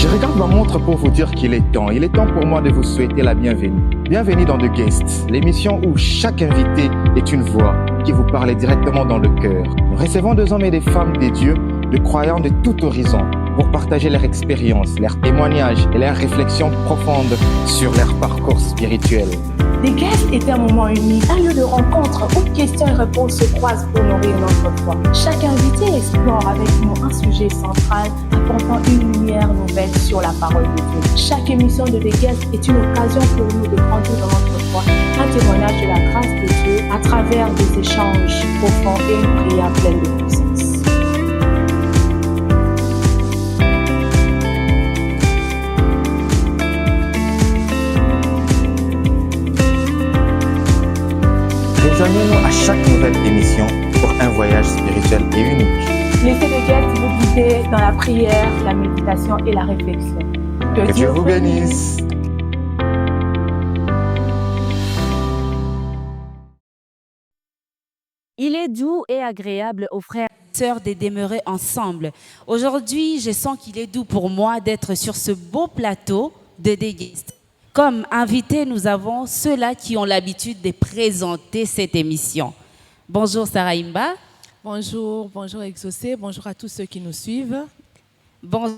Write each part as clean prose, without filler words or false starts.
Je regarde ma montre pour vous dire qu'il est temps. Il est temps pour moi de vous souhaiter la bienvenue. Bienvenue dans The Guest, l'émission où chaque invité est une voix qui vous parle directement dans le cœur. Nous recevons des hommes et des femmes des dieux, de croyants de tout horizon, pour partager leur expérience, leurs témoignages et leurs réflexions profondes sur leur parcours spirituel. The Guest est un moment unique, un lieu de rencontre où questions et réponses se croisent pour nourrir notre foi. Chaque invité explore avec nous un sujet central, apportant une lumière nouvelle sur la parole de Dieu. Chaque émission de The Guest est une occasion pour nous de grandir dans notre foi, un témoignage de la grâce de Dieu à travers des échanges profonds et une prière pleine de puissance. Rejoignez-nous à chaque nouvelle émission pour un voyage spirituel et unique. Laissez The Guest vous guider dans la prière, la méditation et la réflexion. Que Dieu vous bénisse. Il est doux et agréable aux frères et sœurs de demeurer ensemble. Aujourd'hui, je sens qu'il est doux pour moi d'être sur ce beau plateau de The Guest. Comme invités, nous avons ceux-là qui ont l'habitude de présenter cette émission. Bonjour Sarah Imba. Bonjour Exaucé, bonjour à tous ceux qui nous suivent. Bonjour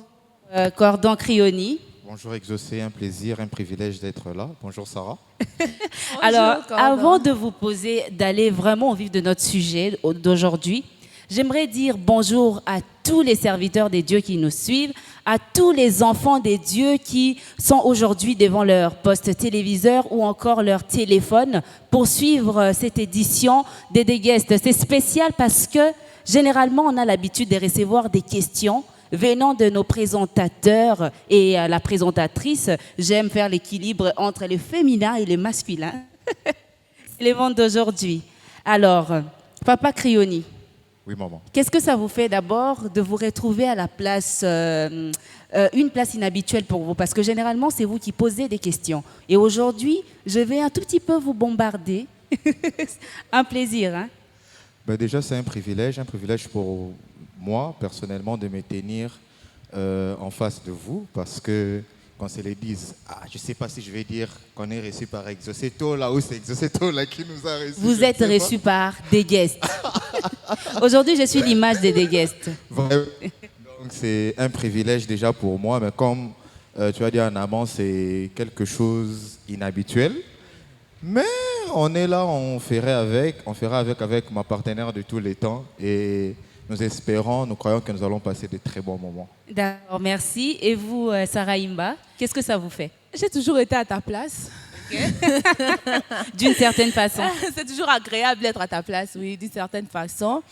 Cordon Crioni. Bonjour Exaucé, un plaisir, un privilège d'être là. Bonjour Sarah. Alors, Cordon. avant de vous poser, d'aller vraiment au vif de notre sujet d'aujourd'hui, j'aimerais dire bonjour à tous les serviteurs des dieux qui nous suivent, à tous les enfants des dieux qui sont aujourd'hui devant leur poste téléviseur ou encore leur téléphone pour suivre cette édition des The Guest. C'est spécial parce que généralement, on a l'habitude de recevoir des questions venant de nos présentateurs et la présentatrice. J'aime faire l'équilibre entre le féminin et le masculin. C'est les ventes d'aujourd'hui. Alors, Papa Crioni. Oui, maman. Qu'est-ce que ça vous fait d'abord de vous retrouver à la place, une place inhabituelle pour vous? Parce que généralement, c'est vous qui posez des questions. Et aujourd'hui, je vais un tout petit peu vous bombarder. Un plaisir, hein? Ben déjà, c'est un privilège pour moi, personnellement, de me tenir en face de vous, parce que quand c'est les disent, je ne sais pas si je vais dire qu'on est reçu par Exaucéto, là où c'est Exaucéto là qui nous a reçus. Vous êtes reçu par The Guest. Aujourd'hui, je suis l'image des The Guest. Donc, c'est un privilège déjà pour moi, mais comme tu as dit en amont, c'est quelque chose d'inhabituel. Mais on est là, on fera avec ma partenaire de tous les temps. Et nous croyons que nous allons passer de très bons moments. D'accord, merci. Et vous, Sarah Imba, qu'est-ce que ça vous fait? J'ai toujours été à ta place. Okay. D'une certaine façon. C'est toujours agréable d'être à ta place, oui, d'une certaine façon.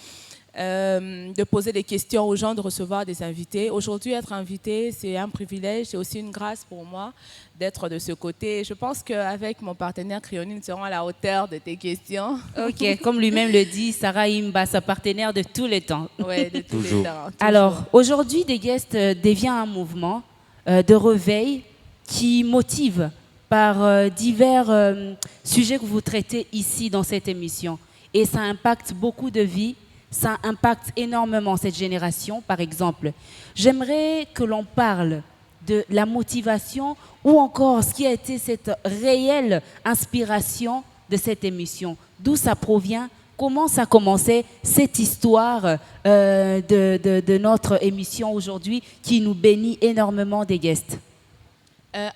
De poser des questions aux gens, de recevoir des invités. Aujourd'hui, être invité, c'est un privilège, c'est aussi une grâce pour moi d'être de ce côté. Je pense qu'avec mon partenaire Crioni, nous serons à la hauteur de tes questions. Ok, comme lui-même le dit, Sarah Imba, sa partenaire de tous les temps. Oui, de tous les temps. Alors, aujourd'hui, The Guest devient un mouvement de réveil qui motive par divers sujets que vous traitez ici dans cette émission. Et ça impacte beaucoup de vies. Ça impacte énormément cette génération, par exemple. J'aimerais que l'on parle de la motivation ou encore ce qui a été cette réelle inspiration de cette émission. D'où ça provient, comment ça a commencé, cette histoire de notre émission aujourd'hui qui nous bénit énormément The Guest.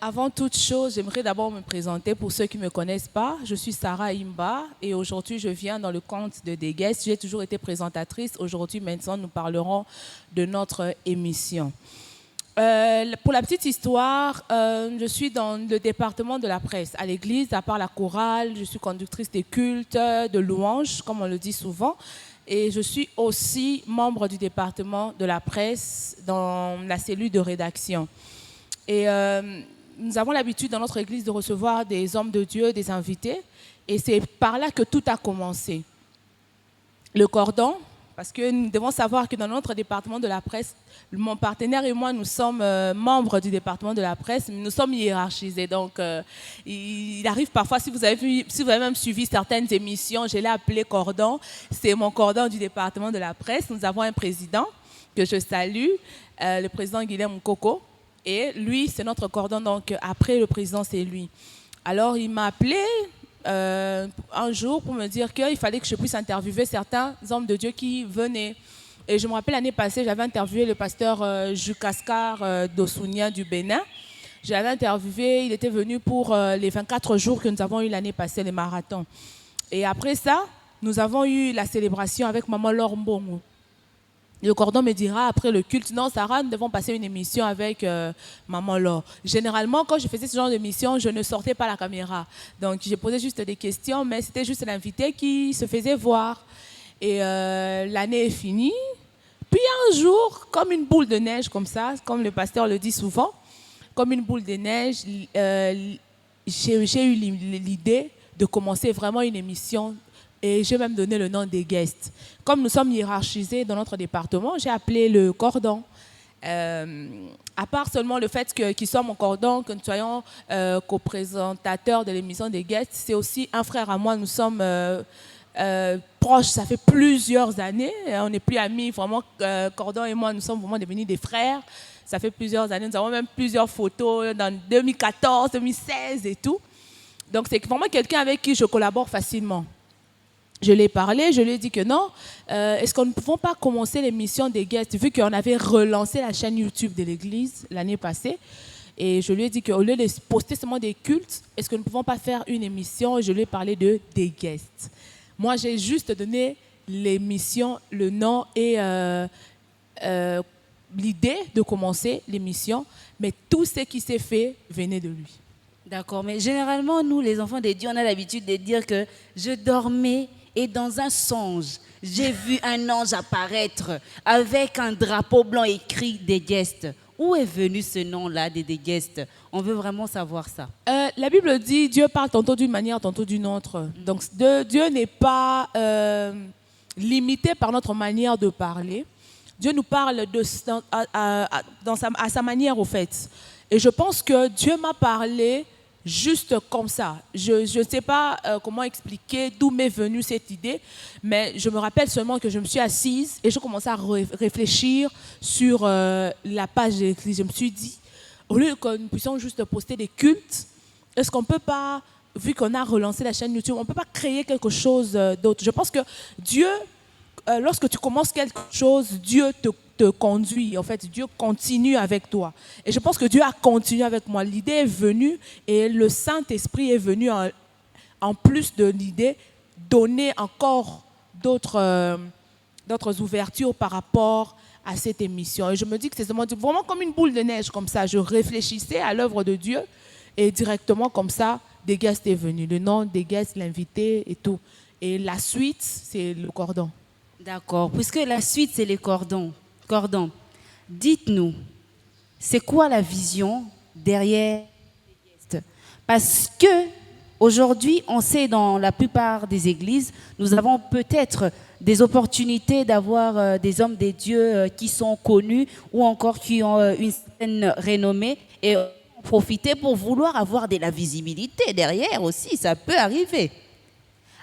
Avant toute chose, j'aimerais d'abord me présenter pour ceux qui ne me connaissent pas. Je suis Sarah Imba et aujourd'hui, je viens dans le compte de The Guest. J'ai toujours été présentatrice. Aujourd'hui, maintenant, nous parlerons de notre émission. Pour la petite histoire, je suis dans le département de la presse. À l'église, à part la chorale, je suis conductrice des cultes, de louanges, comme on le dit souvent. Et je suis aussi membre du département de la presse dans la cellule de rédaction. Et nous avons l'habitude dans notre église de recevoir des hommes de Dieu, des invités. Et c'est par là que tout a commencé. Le cordon, parce que nous devons savoir que dans notre département de la presse, mon partenaire et moi, nous sommes membres du département de la presse, mais nous sommes hiérarchisés. Donc, il arrive parfois, si vous avez même suivi certaines émissions, je l'ai appelé cordon. C'est mon cordon du département de la presse. Nous avons un président que je salue, le président Guilhem Koko. Et lui, c'est notre cordon, donc après le président, c'est lui. Alors, il m'a appelé un jour pour me dire qu'il fallait que je puisse interviewer certains hommes de Dieu qui venaient. Et je me rappelle l'année passée, j'avais interviewé le pasteur Jukaskar d'Osunia du Bénin. Je l'avais interviewé, il était venu pour les 24 jours que nous avons eu l'année passée, les marathons. Et après ça, nous avons eu la célébration avec Maman Laure Mbongo. Le cordon me dira après le culte, non Sarah, nous devons passer une émission avec Maman Laure. Généralement, quand je faisais ce genre d'émission, je ne sortais pas la caméra. Donc, je posais juste des questions, mais c'était juste l'invité qui se faisait voir. Et l'année est finie. Puis un jour, comme une boule de neige comme ça, comme le pasteur le dit souvent, comme une boule de neige, j'ai eu l'idée de commencer vraiment une émission. Et j'ai même donné le nom des guests. Comme nous sommes hiérarchisés dans notre département, j'ai appelé le cordon. À part seulement le fait qu'il soit mon cordon, que nous soyons co-présentateurs de l'émission des guests, c'est aussi un frère à moi. Nous sommes proches, ça fait plusieurs années. On n'est plus amis, vraiment. Cordon et moi, nous sommes vraiment devenus des frères. Ça fait plusieurs années. Nous avons même plusieurs photos dans 2014, 2016 et tout. Donc, c'est vraiment quelqu'un avec qui je collabore facilement. Je l'ai parlé, je lui ai dit que non, est-ce qu'on ne pouvons pas commencer l'émission des guests, vu qu'on avait relancé la chaîne YouTube de l'église l'année passée. Et je lui ai dit qu'au lieu de poster seulement des cultes, est-ce que nous ne pouvons pas faire une émission? Je lui ai parlé de des guests. Moi, j'ai juste donné l'émission, le nom et l'idée de commencer l'émission, mais tout ce qui s'est fait venait de lui. D'accord, mais généralement, nous, les enfants de Dieu, on a l'habitude de dire que je dormais et dans un songe, j'ai vu un ange apparaître avec un drapeau blanc écrit des guests. Où est venu ce nom-là des guests? On veut vraiment savoir ça. La Bible dit Dieu parle tantôt d'une manière, tantôt d'une autre. Donc Dieu n'est pas limité par notre manière de parler. Dieu nous parle à sa manière, au fait. Et je pense que Dieu m'a parlé juste comme ça. Je ne sais pas comment expliquer d'où m'est venue cette idée, mais je me rappelle seulement que je me suis assise et je commençais à réfléchir sur la page de l'église. Je me suis dit, au lieu que nous puissions juste poster des cultes, est-ce qu'on ne peut pas, vu qu'on a relancé la chaîne YouTube, on ne peut pas créer quelque chose d'autre? Je pense que Dieu, lorsque tu commences quelque chose, Dieu te conduit. En fait, Dieu continue avec toi. Et je pense que Dieu a continué avec moi. L'idée est venue et le Saint-Esprit est venu en plus de l'idée donner encore d'autres ouvertures par rapport à cette émission. Et je me dis que c'est vraiment comme une boule de neige comme ça. Je réfléchissais à l'œuvre de Dieu et directement comme ça, des guests est venu. Le nom des guests, l'invité et tout. Et la suite, c'est le cordon. D'accord, puisque la suite, c'est les cordons. Dites-nous, c'est quoi la vision derrière les guests? Parce que aujourd'hui, on sait dans la plupart des églises, nous avons peut-être des opportunités d'avoir des hommes des dieux qui sont connus ou encore qui ont une certaine renommée et profiter pour vouloir avoir de la visibilité derrière aussi, ça peut arriver.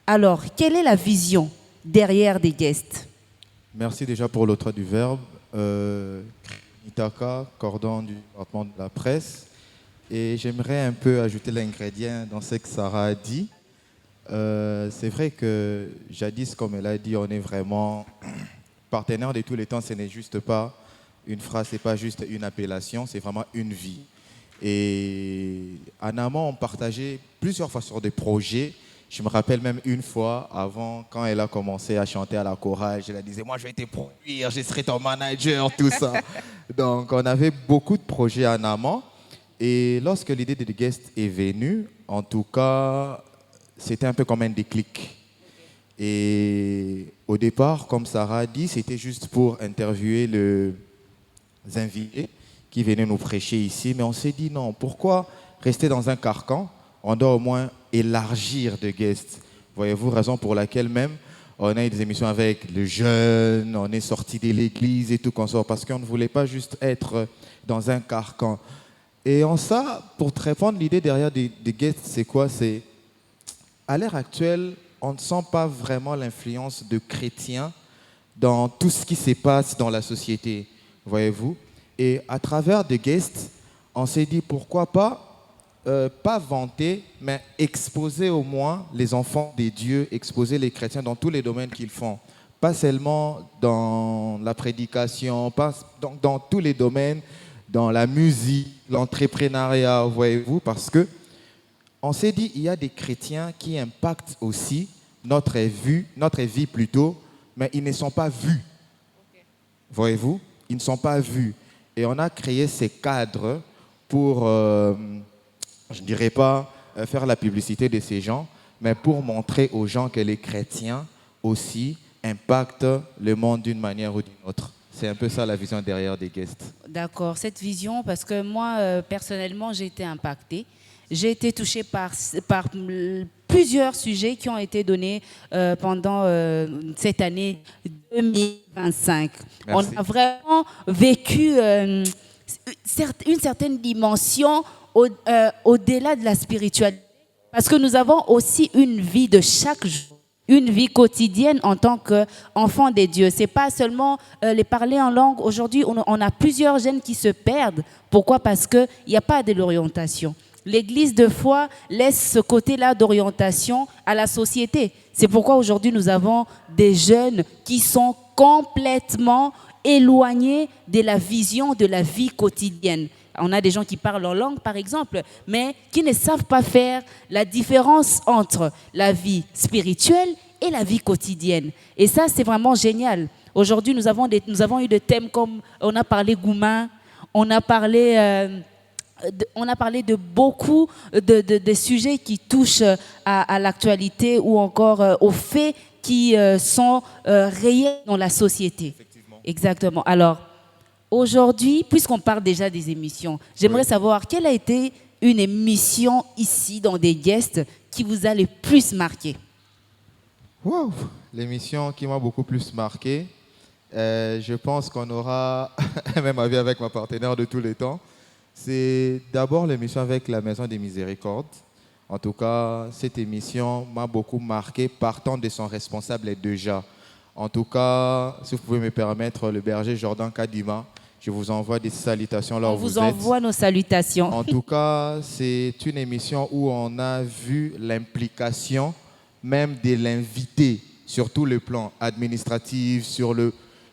Alors, quelle est la vision derrière des guests? Merci déjà pour l'autre du verbe. Itaka, cordon du département de la presse. Et j'aimerais un peu ajouter l'ingrédient dans ce que Sarah a dit. C'est vrai que jadis, comme elle a dit, on est vraiment partenaire de tous les temps. Ce n'est juste pas une phrase, ce n'est pas juste une appellation, c'est vraiment une vie. Et en amont, on partageait plusieurs fois sur des projets. Je me rappelle même une fois, avant, quand elle a commencé à chanter à la chorale, je la disais, moi je vais te produire, je serai ton manager, tout ça. Donc on avait beaucoup de projets en amont. Et lorsque l'idée de The Guest est venue, en tout cas, c'était un peu comme un déclic. Et au départ, comme Sarah a dit, c'était juste pour interviewer les invités qui venaient nous prêcher ici. Mais on s'est dit non, pourquoi rester dans un carcan? On doit au moins élargir The Guest. Voyez-vous, raison pour laquelle même on a eu des émissions avec les jeunes, on est sorti de l'église et tout qu'on sort, parce qu'on ne voulait pas juste être dans un carcan. Et en ça, pour te répondre, l'idée derrière The Guest, c'est quoi? C'est, à l'ère actuelle, on ne sent pas vraiment l'influence de chrétiens dans tout ce qui se passe dans la société, voyez-vous. Et à travers The Guest, on s'est dit pourquoi pas vanter, mais exposer au moins les enfants des dieux, exposer les chrétiens dans tous les domaines qu'ils font. Pas seulement dans la prédication, pas dans tous les domaines, dans la musique, l'entrepreneuriat, voyez-vous, parce que on s'est dit il y a des chrétiens qui impactent aussi notre vie plutôt, mais ils ne sont pas vus. Voyez-vous, ils ne sont pas vus. Et on a créé ces cadres pour, je ne dirais pas faire la publicité de ces gens, mais pour montrer aux gens que les chrétiens aussi impactent le monde d'une manière ou d'une autre. C'est un peu ça la vision derrière des guests. D'accord, cette vision, parce que moi, personnellement, j'ai été impactée. J'ai été touchée par plusieurs sujets qui ont été donnés pendant cette année 2025. Merci. On a vraiment vécu une certaine dimension au-delà de la spiritualité, parce que nous avons aussi une vie de chaque jour, une vie quotidienne en tant qu'enfants des dieux. Ce n'est pas seulement les parler en langue. Aujourd'hui, on a plusieurs jeunes qui se perdent. Pourquoi? Parce qu'il n'y a pas de l'orientation. L'église de foi laisse ce côté-là d'orientation à la société. C'est pourquoi aujourd'hui nous avons des jeunes qui sont complètement éloignés de la vision de la vie quotidienne. On a des gens qui parlent en langue, par exemple, mais qui ne savent pas faire la différence entre la vie spirituelle et la vie quotidienne. Et ça, c'est vraiment génial. Aujourd'hui, nous avons eu des thèmes comme, on a parlé Gouma, on a parlé de beaucoup de sujets qui touchent à l'actualité ou encore aux faits qui sont réels dans la société. Effectivement. Exactement. Alors, aujourd'hui, puisqu'on parle déjà des émissions, j'aimerais savoir quelle a été une émission ici dans des guests qui vous a le plus marqué. Wow. L'émission qui m'a beaucoup plus marqué, je pense qu'on aura un même avis avec ma partenaire de tous les temps. C'est d'abord l'émission avec la Maison des Miséricordes. En tout cas, cette émission m'a beaucoup marqué partant de son responsable déjà. En tout cas, si vous pouvez me permettre, le berger Jordan Kadima, je vous envoie des salutations là où vous êtes. On vous envoie nos salutations. En tout cas, c'est une émission où on a vu l'implication même de l'invité sur tout le plan administratif,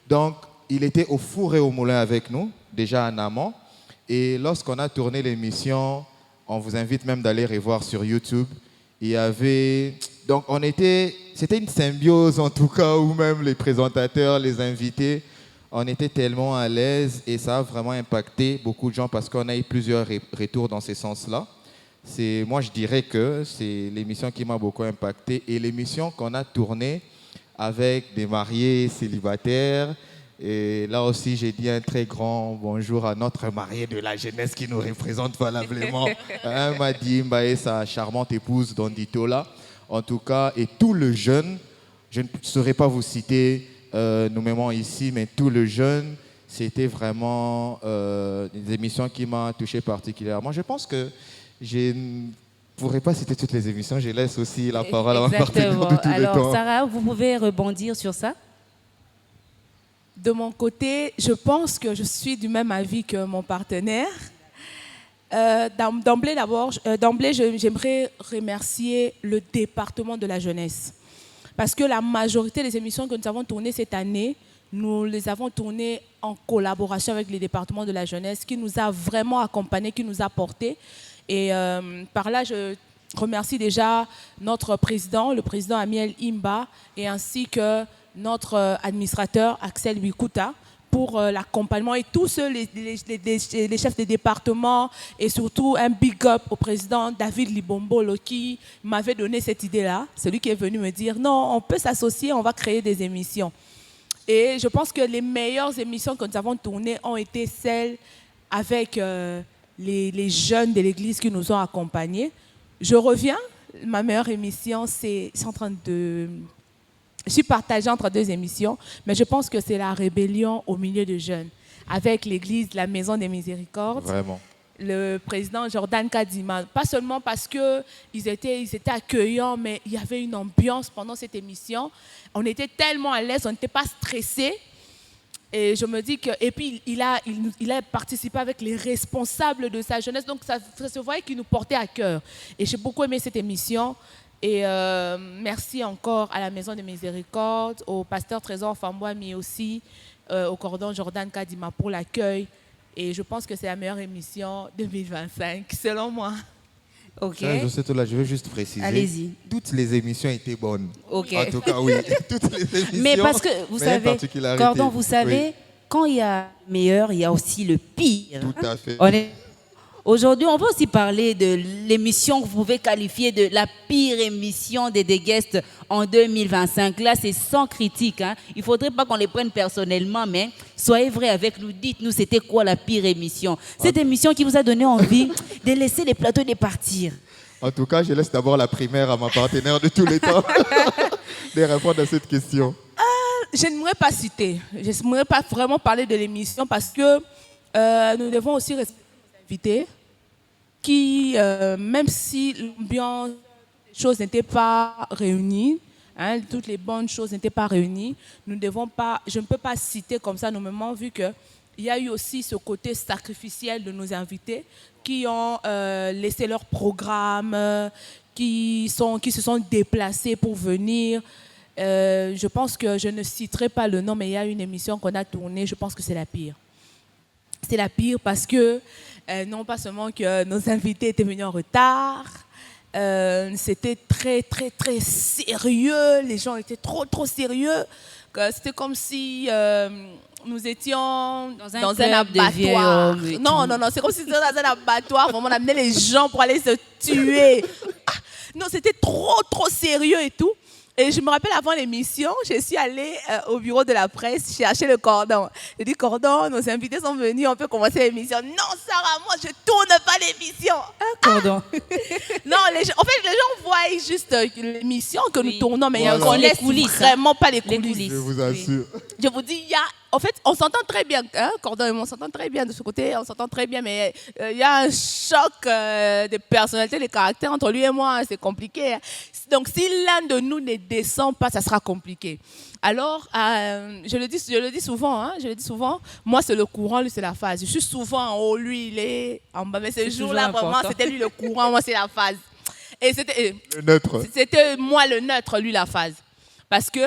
Donc, il était au four et au moulin avec nous, déjà en amont. Et lorsqu'on a tourné l'émission, on vous invite même d'aller revoir sur YouTube. Il y avait... Donc, c'était une symbiose en tout cas, où même les présentateurs, les invités, on était tellement à l'aise et ça a vraiment impacté beaucoup de gens parce qu'on a eu plusieurs retours dans ce sens-là. Moi, je dirais que c'est l'émission qui m'a beaucoup impacté et l'émission qu'on a tournée avec des mariés célibataires. Et là aussi, j'ai dit un très grand bonjour à notre marié de la jeunesse qui nous représente valablement. Madi Mba et sa charmante épouse Donditola. En tout cas, et tout le jeune, je ne saurais pas vous citer nous-mêmes ici, mais tout le jeune, c'était vraiment des émissions qui m'ont touché particulièrement. Je pense que je ne pourrais pas citer toutes les émissions, je laisse aussi la parole à ma partenaire de tout le temps. Alors, Sarah, vous pouvez rebondir sur ça? De mon côté, je pense que je suis du même avis que mon partenaire. D'emblée, j'aimerais remercier le département de la jeunesse. Parce que la majorité des émissions que nous avons tournées cette année, nous les avons tournées en collaboration avec le département de la jeunesse qui nous a vraiment accompagnés, qui nous a portés. Et par là, je remercie déjà notre président, le président Amiel Imba, et ainsi que notre administrateur Axel Wikuta pour l'accompagnement et tous ceux, les chefs des départements et surtout un big up au président David Libombolo qui m'avait donné cette idée-là. C'est lui qui est venu me dire non, on peut s'associer, on va créer des émissions. Et je pense que les meilleures émissions que nous avons tournées ont été celles avec les jeunes de l'église qui nous ont accompagnés. Je reviens, ma meilleure émission, c'est en train de... Je suis partagée entre deux émissions, mais je pense que c'est la rébellion au milieu de jeunes, avec l'église, la Maison des Miséricordes. Vraiment. Le président Jordan Kadima, pas seulement parce qu'ils étaient accueillants, mais il y avait une ambiance pendant cette émission. On était tellement à l'aise, on n'était pas stressés. Et je me dis que, et puis il a participé avec les responsables de sa jeunesse, donc ça se voyait qu'il nous portait à cœur. Et j'ai beaucoup aimé cette émission. Et merci encore à la Maison de Miséricorde, au pasteur Trésor Fambois, mais aussi au cordon Jordan Kadima pour l'accueil. Et je pense que c'est la meilleure émission 2025, selon moi. Ok. Je veux juste préciser. Allez-y. Toutes les émissions étaient bonnes. Ok. En tout cas, oui. Toutes les émissions. Mais parce que, vous savez, Cordon, vous savez, oui. quand il y a le meilleur, il y a aussi le pire. Tout à fait. Aujourd'hui, on va aussi parler de l'émission que vous pouvez qualifier de la pire émission des Guests en 2025. Là, c'est sans critique. Hein. Il ne faudrait pas qu'on les prenne personnellement, mais soyez vrais avec nous. Dites-nous, c'était quoi la pire émission? Cette émission qui vous a donné envie de laisser les plateaux et de partir. En tout cas, je laisse d'abord la primaire à ma partenaire de tous les temps de répondre à cette question. Je n'aimerais pas citer. Je n'aimerais pas vraiment parler de l'émission parce que nous devons aussi respecter nos invités qui, même si l'ambiance, les choses n'étaient pas réunies, hein, toutes les bonnes choses n'étaient pas réunies, je ne peux pas citer comme ça nommément vu qu'il y a eu aussi ce côté sacrificiel de nos invités qui ont laissé leur programme, qui se sont déplacés pour venir. Je pense que je ne citerai pas le nom, mais il y a une émission qu'on a tournée, je pense que c'est la pire. C'est la pire parce que non pas seulement que nos invités étaient venus en retard, c'était très, très, très sérieux, les gens étaient trop, trop sérieux. C'était comme si nous étions dans un abattoir. Non, c'est comme si c'était dans un abattoir, vraiment on amenait les gens pour aller se tuer. Non, c'était trop, trop sérieux et tout. Et je me rappelle, avant l'émission, je suis allée au bureau de la presse chercher le cordon. J'ai dit, cordon, nos invités sont venus, on peut commencer l'émission. Non, Sarah, moi, je tourne pas l'émission. Cordon. Non, en fait, les gens voient juste l'émission que nous tournons, mais voilà. ils ne connaissent vraiment pas les coulisses. coulisses. Je vous assure. Je vous dis, en fait, on s'entend très bien, hein, Cordon et moi, on s'entend très bien de ce côté, on s'entend très bien, mais il y a un choc de personnalité, de caractère entre lui et moi, hein, c'est compliqué. Hein. Donc, si l'un de nous ne descend pas, ça sera compliqué. Alors, je le dis souvent, moi c'est le courant, lui c'est la phase. Je suis souvent en haut, lui il est en bas, mais ce jour-là, vraiment, c'était lui le courant, moi c'est la phase. Et c'était le neutre. C'était moi le neutre, lui la phase. Parce que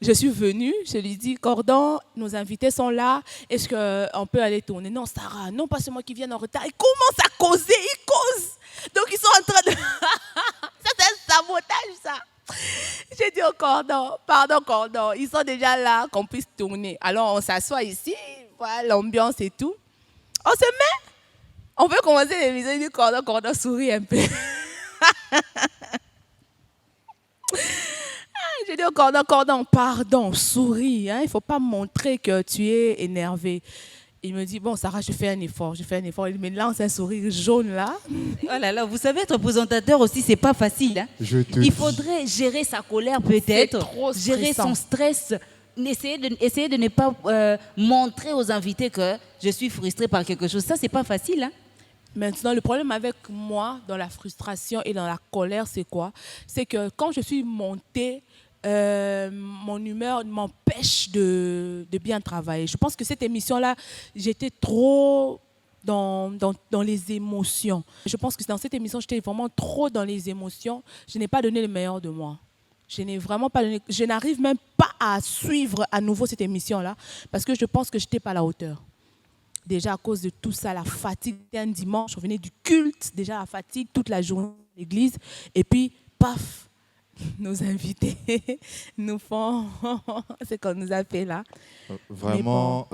je suis venue, je lui dis, Cordon, nos invités sont là, est-ce qu'on peut aller tourner? Non, Sarah, non, pas c'est moi qui viens en retard. Ils commencent à causer, ils causent. Donc ils sont en train de... Ça c'est un sabotage, ça. J'ai dit au Cordon, pardon Cordon, ils sont déjà là, qu'on puisse tourner. Alors on s'assoit ici, voilà l'ambiance et tout. On se met, on peut commencer l'émission, il dit Cordon sourit un peu. J'ai dit au Cordon, pardon, souris, hein, il ne faut pas montrer que tu es énervé. Il me dit, bon, Sarah, je fais un effort. Il me lance un sourire jaune là. Oh là là, vous savez, être présentateur aussi, c'est pas facile. Hein. Il faudrait gérer sa colère peut-être, gérer son stress, essayer de ne pas montrer aux invités que je suis frustrée par quelque chose. Ça, c'est pas facile. Hein. Maintenant, le problème avec moi, dans la frustration et dans la colère, c'est quoi? C'est que quand je suis montée, mon humeur m'empêche de bien travailler. Je pense que cette émission-là, j'étais trop dans les émotions. Je pense que dans cette émission, j'étais vraiment trop dans les émotions. Je n'ai pas donné le meilleur de moi. Je n'arrive même pas à suivre à nouveau cette émission-là parce que je pense que je n'étais pas à la hauteur. Déjà à cause de tout ça, la fatigue, un dimanche, je revenais du culte, déjà la fatigue toute la journée à l'église, et puis, paf, nos invités nous font ce qu'on nous a fait là. Vraiment,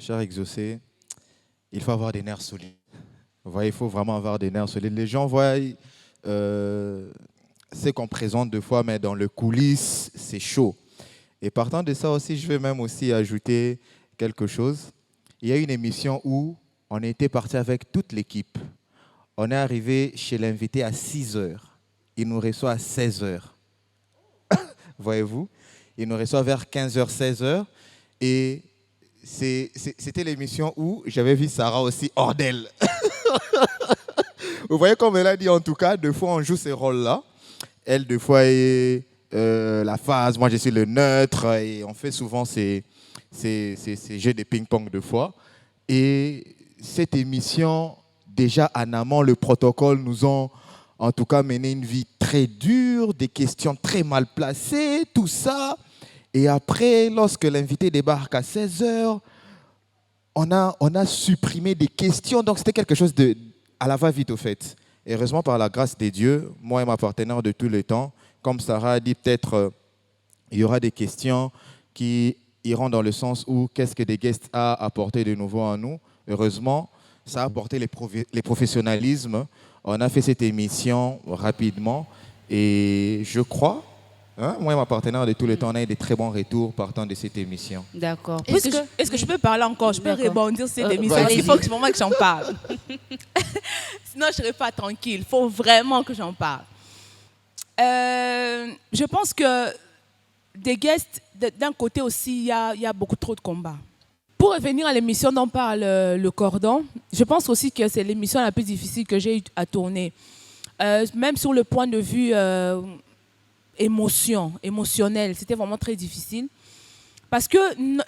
cher Exaucé, il faut avoir des nerfs solides. Vous voyez, il faut vraiment avoir des nerfs solides. Les gens voient ce qu'on présente deux fois, mais dans le coulisses, c'est chaud. Et partant de ça aussi, je vais même aussi ajouter quelque chose. Il y a une émission où on était parti avec toute l'équipe. On est arrivé chez l'invité à 6h. Il nous reçoit à 16h. Voyez-vous? Il nous reçoit vers 15h, 16h. Et c'était l'émission où j'avais vu Sarah aussi hors d'elle. Vous voyez comme elle a dit, en tout cas, deux fois on joue ces rôles-là. Elle, deux fois, est la phase. Moi, je suis le neutre. Et on fait souvent ces ces jeux de ping-pong de fois. Et cette émission, déjà en amont, le protocole nous ont en tout cas mené une vie très dure, des questions très mal placées, tout ça. Et après, lorsque l'invité débarque à 16h, on a supprimé des questions. Donc c'était quelque chose à la va-vite au fait. Et heureusement, par la grâce des dieux, moi et ma partenaire de tous les temps, comme Sarah a dit, peut-être il y aura des questions qui iront dans le sens où qu'est-ce que des guests a apporté de nouveau à nous. Heureusement, ça a apporté les professionnalismes. On a fait cette émission rapidement et je crois, moi et ma partenaire de tous les temps, on a eu des très bons retours partant de cette émission. D'accord. Est-ce que je peux parler encore? Je peux rebondir sur cette émission parce qu'il faut que vraiment que j'en parle. Sinon, je ne serai pas tranquille. Il faut vraiment que j'en parle. Je pense que des guests, d'un côté aussi, il y a beaucoup trop de combats. Pour revenir à l'émission dont parle le Cordon, je pense aussi que c'est l'émission la plus difficile que j'ai eu à tourner. Même sur le point de vue émotionnel, c'était vraiment très difficile. Parce que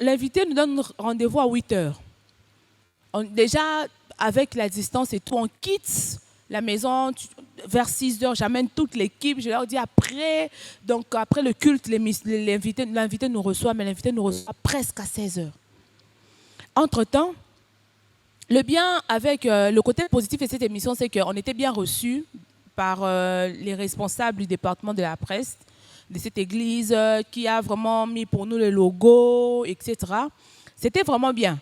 l'invité nous donne rendez-vous à 8h. Déjà, avec la distance et tout, on quitte la maison vers 6h. J'amène toute l'équipe. Je leur dis après. Donc, après le culte, l'invité nous reçoit, mais l'invité nous reçoit presque à 16h. Entre-temps, le bien avec le côté positif de cette émission, c'est qu'on était bien reçus par les responsables du département de la presse, de cette église, qui a vraiment mis pour nous le logo, etc. C'était vraiment bien.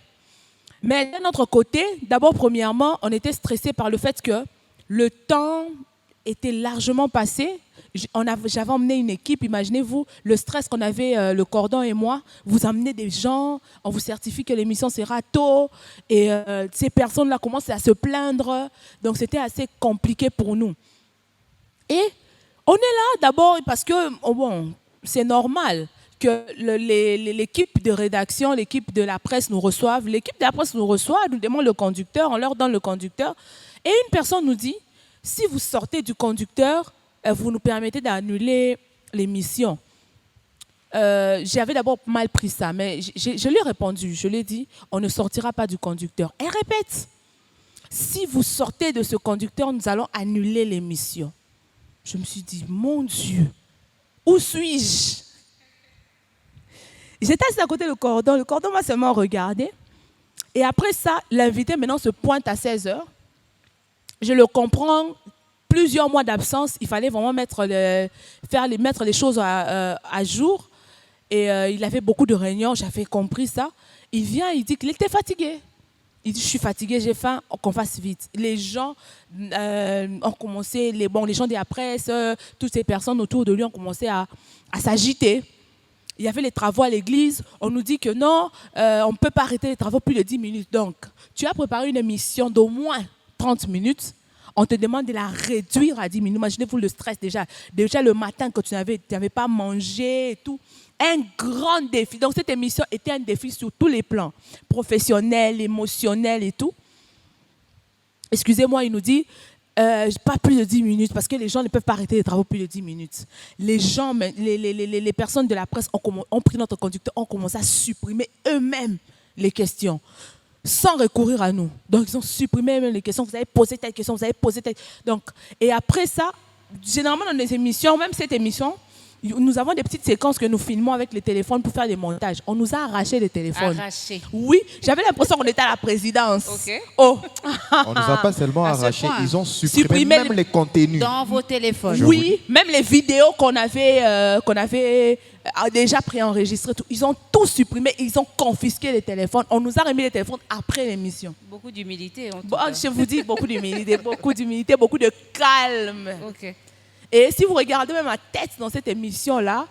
Mais d'un autre côté, d'abord, premièrement, on était stressé par le fait que le temps était largement passé. J'avais emmené une équipe, imaginez-vous, le stress qu'on avait, le Cordon et moi, vous amenez des gens, on vous certifie que l'émission sera tôt, et ces personnes-là commencent à se plaindre, donc c'était assez compliqué pour nous. Et on est là d'abord parce que, c'est normal que l'équipe de rédaction, l'équipe de la presse nous reçoive. L'équipe de la presse nous reçoit, nous demande le conducteur, on leur donne le conducteur. Et une personne nous dit, si vous sortez du conducteur, vous nous permettez d'annuler l'émission. J'avais d'abord mal pris ça, mais je lui ai répondu, je lui ai dit, on ne sortira pas du conducteur. Elle répète, si vous sortez de ce conducteur, nous allons annuler l'émission. Je me suis dit, mon Dieu, où suis-je? J'étais assise à côté du Cordon. Le Cordon m'a seulement regardé. Et après ça, l'invité maintenant se pointe à 16h. Je le comprends. Plusieurs mois d'absence, il fallait vraiment mettre les choses à jour. Et il avait beaucoup de réunions, j'avais compris ça. Il vient, il dit qu'il était fatigué. Il dit, je suis fatigué, j'ai faim, qu'on fasse vite. Les gens ont commencé, les gens de la presse, toutes ces personnes autour de lui ont commencé à s'agiter. Il y avait les travaux à l'église. On nous dit que non, on ne peut pas arrêter les travaux plus de 10 minutes. Donc, tu as préparé une émission d'au moins 30 minutes. On te demande de la réduire à 10 minutes. Imaginez-vous le stress déjà. Déjà le matin, quand tu n'avais pas mangé et tout. Un grand défi. Donc, cette émission était un défi sur tous les plans. Professionnel, émotionnel et tout. Excusez-moi, il nous dit, pas plus de 10 minutes, parce que les gens ne peuvent pas arrêter les travaux plus de 10 minutes. Les gens, les personnes de la presse ont pris notre conducteur, ont commencé à supprimer eux-mêmes les questions, sans recourir à nous. Donc, ils ont supprimé eux-mêmes les questions. Vous avez posé telle question, vous avez posé telle. Donc, et après ça, généralement dans les émissions, même cette émission, nous avons des petites séquences que nous filmons avec les téléphones pour faire des montages. On nous a arraché les téléphones. Arraché. Oui, j'avais l'impression qu'on était à la présidence. Ok. Oh. On ne nous a pas seulement arraché, ils ont supprimé Supprimé même les contenus. Dans vos téléphones. Oui, même les vidéos qu'on avait déjà préenregistrées, ils ont tout supprimé, ils ont confisqué les téléphones. On nous a remis les téléphones après l'émission. Beaucoup d'humilité. Je vous dis beaucoup d'humilité, beaucoup de calme. Ok. Et si vous regardez même ma tête dans cette émission-là,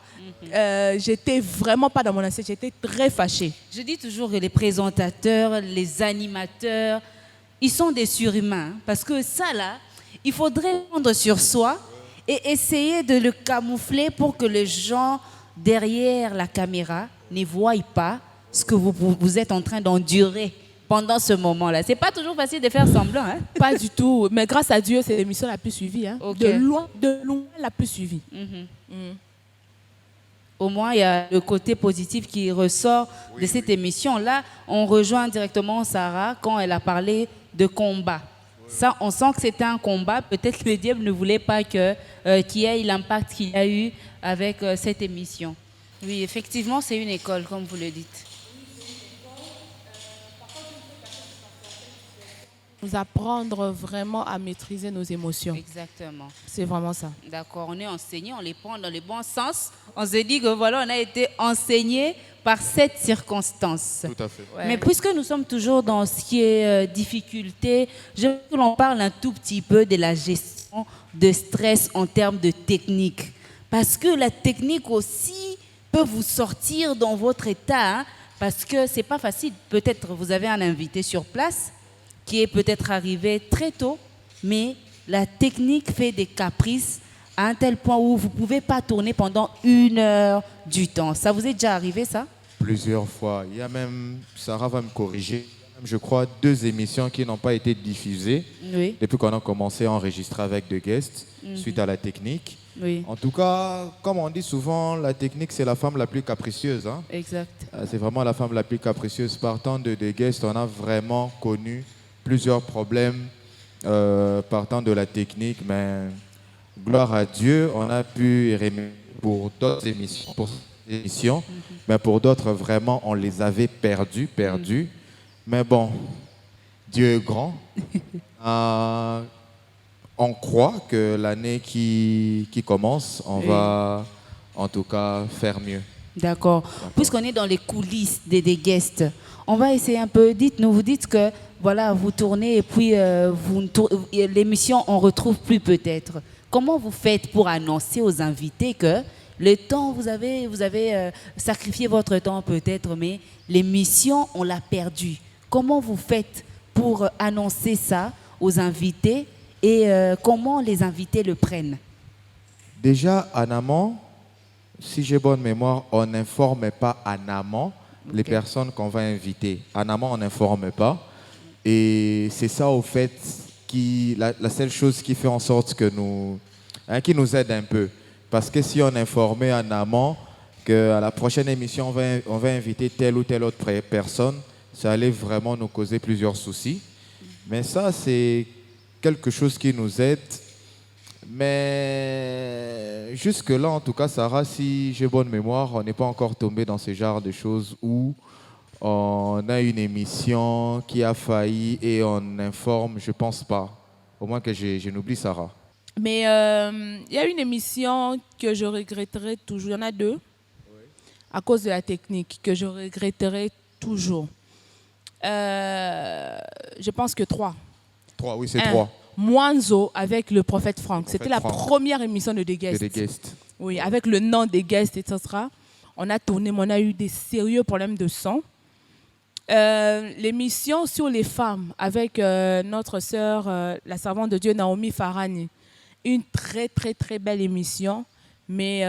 j'étais vraiment pas dans mon assiette, j'étais très fâchée. Je dis toujours que les présentateurs, les animateurs, ils sont des surhumains. Parce que ça, là, il faudrait prendre sur soi et essayer de le camoufler pour que les gens derrière la caméra ne voient pas ce que vous êtes en train d'endurer pendant ce moment-là. C'est pas toujours facile de faire semblant. Hein? Pas du tout. Mais grâce à Dieu, c'est l'émission la plus suivie. Hein? Okay. De loin, la plus suivie. Au moins, il y a le côté positif qui ressort de cette émission-là. On rejoint directement Sarah quand elle a parlé de combat. Ça, on sent que c'était un combat. Peut-être que le diable ne voulait pas qu'il y ait l'impact qu'il y a eu avec cette émission. Oui, effectivement, c'est une école, comme vous le dites. Nous apprendre vraiment à maîtriser nos émotions. Exactement. C'est vraiment ça. D'accord, on est enseigné, on les prend dans le bon sens. On se dit que voilà, on a été enseigné par cette circonstance. Tout à fait. Ouais. Mais puisque nous sommes toujours dans ce qui est difficulté, je veux que l'on parle un tout petit peu de la gestion de stress en termes de technique. Parce que la technique aussi peut vous sortir dans votre état, hein, parce que c'est pas facile. Peut-être vous avez un invité sur place qui est peut-être arrivé très tôt, mais la technique fait des caprices à un tel point où vous ne pouvez pas tourner pendant 1 heure du temps. Ça vous est déjà arrivé, ça? Plusieurs fois. Il y a même, Sarah va me corriger, je crois 2 émissions qui n'ont pas été diffusées Oui. depuis qu'on a commencé à enregistrer avec The Guest suite à la technique. Oui, En tout cas, comme on dit souvent, la technique, c'est la femme la plus capricieuse. Hein. exact. C'est vraiment la femme la plus capricieuse. Partant de The Guest, on a vraiment connu plusieurs problèmes partant de la technique, mais gloire à Dieu, on a pu remédier pour d'autres émissions, mais pour d'autres, vraiment, on les avait perdus. Mais bon, Dieu est grand. On croit que l'année qui commence, on va en tout cas faire mieux. D'accord. Puisqu'on est dans les coulisses des guests, on va essayer un peu. Dites-nous, vous dites que voilà, vous tournez et puis l'émission, on retrouve plus peut-être. Comment vous faites pour annoncer aux invités que le temps, vous avez sacrifié votre temps peut-être, mais l'émission, on l'a perdue. Comment vous faites pour annoncer ça aux invités et comment les invités le prennent? Déjà, en amont, si j'ai bonne mémoire, on n'informe pas en amont les personnes qu'on va inviter. En amont, on n'informe pas. Et c'est ça, au fait, la seule chose qui fait en sorte que qui nous aide un peu. Parce que si on informait en amont qu'à la prochaine émission, on va inviter telle ou telle autre personne, ça allait vraiment nous causer plusieurs soucis. Mais ça, c'est quelque chose qui nous aide. Mais jusque-là, en tout cas, Sarah, si j'ai bonne mémoire, on n'est pas encore tombé dans ce genre de choses où on a une émission qui a failli et on informe, je pense pas. Au moins que je n'oublie Sarah. Mais il y a une émission que je regretterai toujours. Il y en a 2 à cause de la technique que je regretterai toujours. Je pense que 3. 3, oui, c'est 3. Mwanzo avec le prophète Franck. C'était la Franck. première émission de The Guest. The Guest. Oui, avec le nom des guests, etc. On a tourné, mais on a eu des sérieux problèmes de son. L'émission sur les femmes avec notre sœur, la servante de Dieu, Naomi Farani. Une très, très, très belle émission. Mais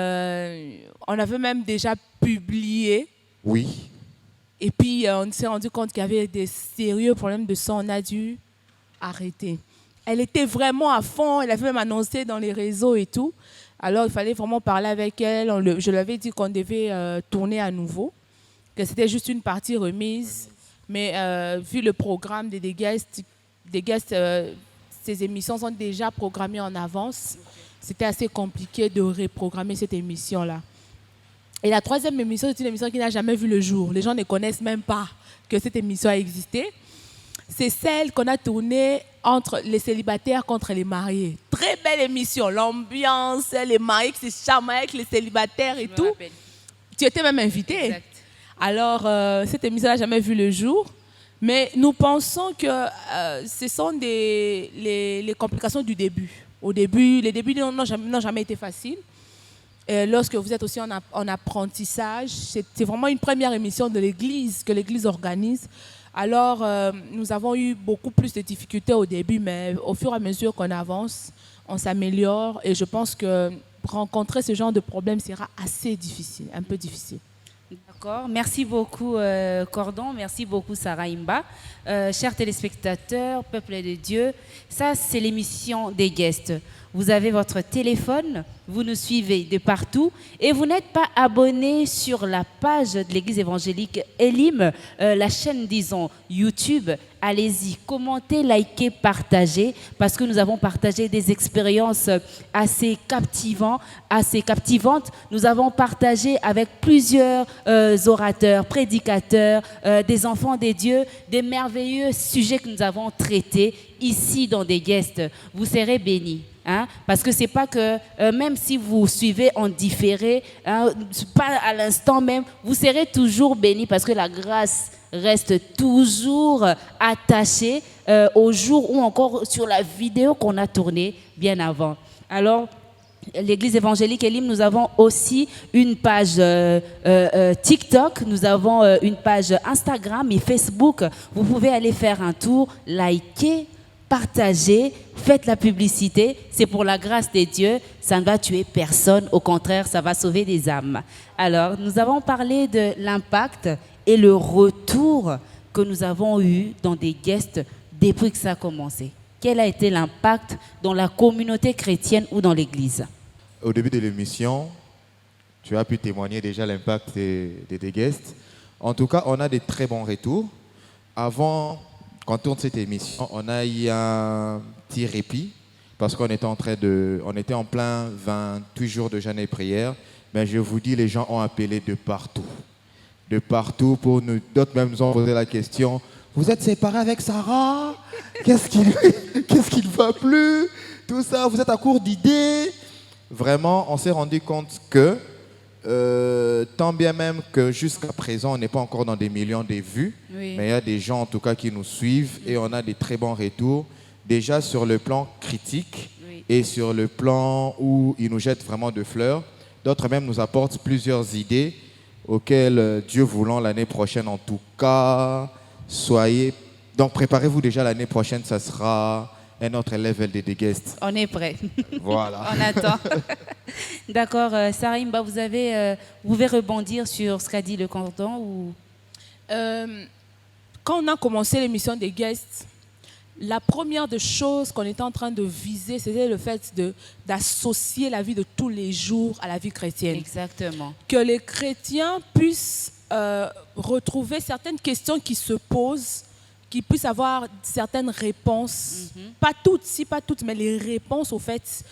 on avait même déjà publié. Oui. Et puis, on s'est rendu compte qu'il y avait des sérieux problèmes de son. On a dû arrêter. Elle était vraiment à fond. Elle avait même annoncé dans les réseaux et tout. Alors, il fallait vraiment parler avec elle. Je lui avais dit qu'on devait tourner à nouveau, que c'était juste une partie remise. Mais vu le programme des guests, ces émissions sont déjà programmées en avance. C'était assez compliqué de reprogrammer cette émission-là. Et la 3e émission, c'est une émission qui n'a jamais vu le jour. Les gens ne connaissent même pas que cette émission a existé. C'est celle qu'on a tournée entre les célibataires contre les mariés. Très belle émission, l'ambiance, les mariés qui se charment avec les célibataires et tout. Tu étais même invité. Exact. Alors, cette émission n'a jamais vu le jour. Mais nous pensons que ce sont les complications du début. Au début, les débuts n'ont jamais été faciles. Et lorsque vous êtes aussi en apprentissage, c'est vraiment une première émission de l'Église que l'Église organise. Alors, nous avons eu beaucoup plus de difficultés au début, mais au fur et à mesure qu'on avance, on s'améliore. Et je pense que rencontrer ce genre de problème sera assez difficile, un peu difficile. D'accord, merci beaucoup Cordon, merci beaucoup Sarah Imba. Chers téléspectateurs, peuple de Dieu, ça c'est l'émission des guests. Vous avez votre téléphone, vous nous suivez de partout et vous n'êtes pas abonné sur la page de l'Église évangélique Elim, la chaîne disons YouTube. Allez-y, commentez, likez, partagez parce que nous avons partagé des expériences assez captivantes. Nous avons partagé avec plusieurs orateurs, prédicateurs, des enfants des dieux, des merveilleux sujets que nous avons traités ici dans des guests. Vous serez bénis. Hein? Parce que c'est pas que, même si vous suivez en différé, hein, pas à l'instant même, vous serez toujours bénis parce que la grâce reste toujours attachée au jour ou encore sur la vidéo qu'on a tournée bien avant. Alors, l'Église évangélique Elim, nous avons aussi une page TikTok, nous avons une page Instagram et Facebook. Vous pouvez aller faire un tour, liker, partagez, faites la publicité, c'est pour la grâce de Dieu, ça ne va tuer personne, au contraire, ça va sauver des âmes. Alors, nous avons parlé de l'impact et le retour que nous avons eu dans des guests depuis que ça a commencé. Quel a été l'impact dans la communauté chrétienne ou dans l'Église? Au début de l'émission, tu as pu témoigner déjà l'impact des guests. En tout cas, on a des très bons retours. Avant qu'on tourne cette émission, on a eu un petit répit parce qu'on était on était en plein 28 jours de jeûne et prière. Mais je vous dis, les gens ont appelé de partout. De partout pour nous. D'autres même nous ont posé la question, vous êtes séparés avec Sarah? Qu'est-ce qui ne va plus? Tout ça, vous êtes à court d'idées? Vraiment, on s'est rendu compte que tant bien même que jusqu'à présent, on n'est pas encore dans des millions de vues, oui. Mais il y a des gens en tout cas qui nous suivent et on a des très bons retours. Déjà sur le plan critique, oui. Et sur le plan où ils nous jettent vraiment de fleurs. D'autres même nous apportent plusieurs idées auxquelles, Dieu voulant, l'année prochaine en tout cas, donc préparez-vous déjà l'année prochaine, ça sera un autre level des guests. On est prêt. Voilà. On attend. D'accord. Sarah Imba, vous pouvez rebondir sur ce qu'a dit le Cordon ou... Quand on a commencé l'émission des guests, la première des choses qu'on était en train de viser, c'était le fait d'associer la vie de tous les jours à la vie chrétienne. Exactement. Que les chrétiens puissent retrouver certaines questions qui se posent, qui puissent avoir certaines réponses, pas toutes, mais les réponses au fait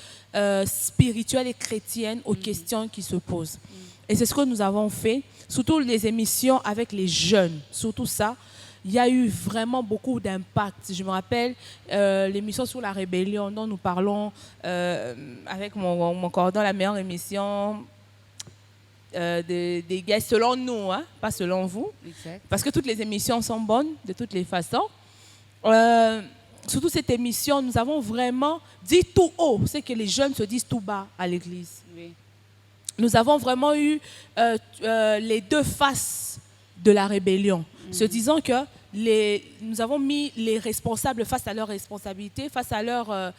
spirituelles et chrétiennes aux questions qui se posent. Et c'est ce que nous avons fait, surtout les émissions avec les jeunes, surtout ça. Il y a eu vraiment beaucoup d'impact. Je me rappelle l'émission sur la rébellion dont nous parlons avec mon Cordon, la meilleure émission des guests selon nous, hein, pas selon vous. Exact. Parce que toutes les émissions sont bonnes de toutes les façons. Surtout cette émission, nous avons vraiment dit tout haut ce que les jeunes se disent tout bas à l'église. Oui. Nous avons vraiment eu les deux faces de la rébellion, se disant que nous avons mis les responsables face à leurs responsabilités, face à leurs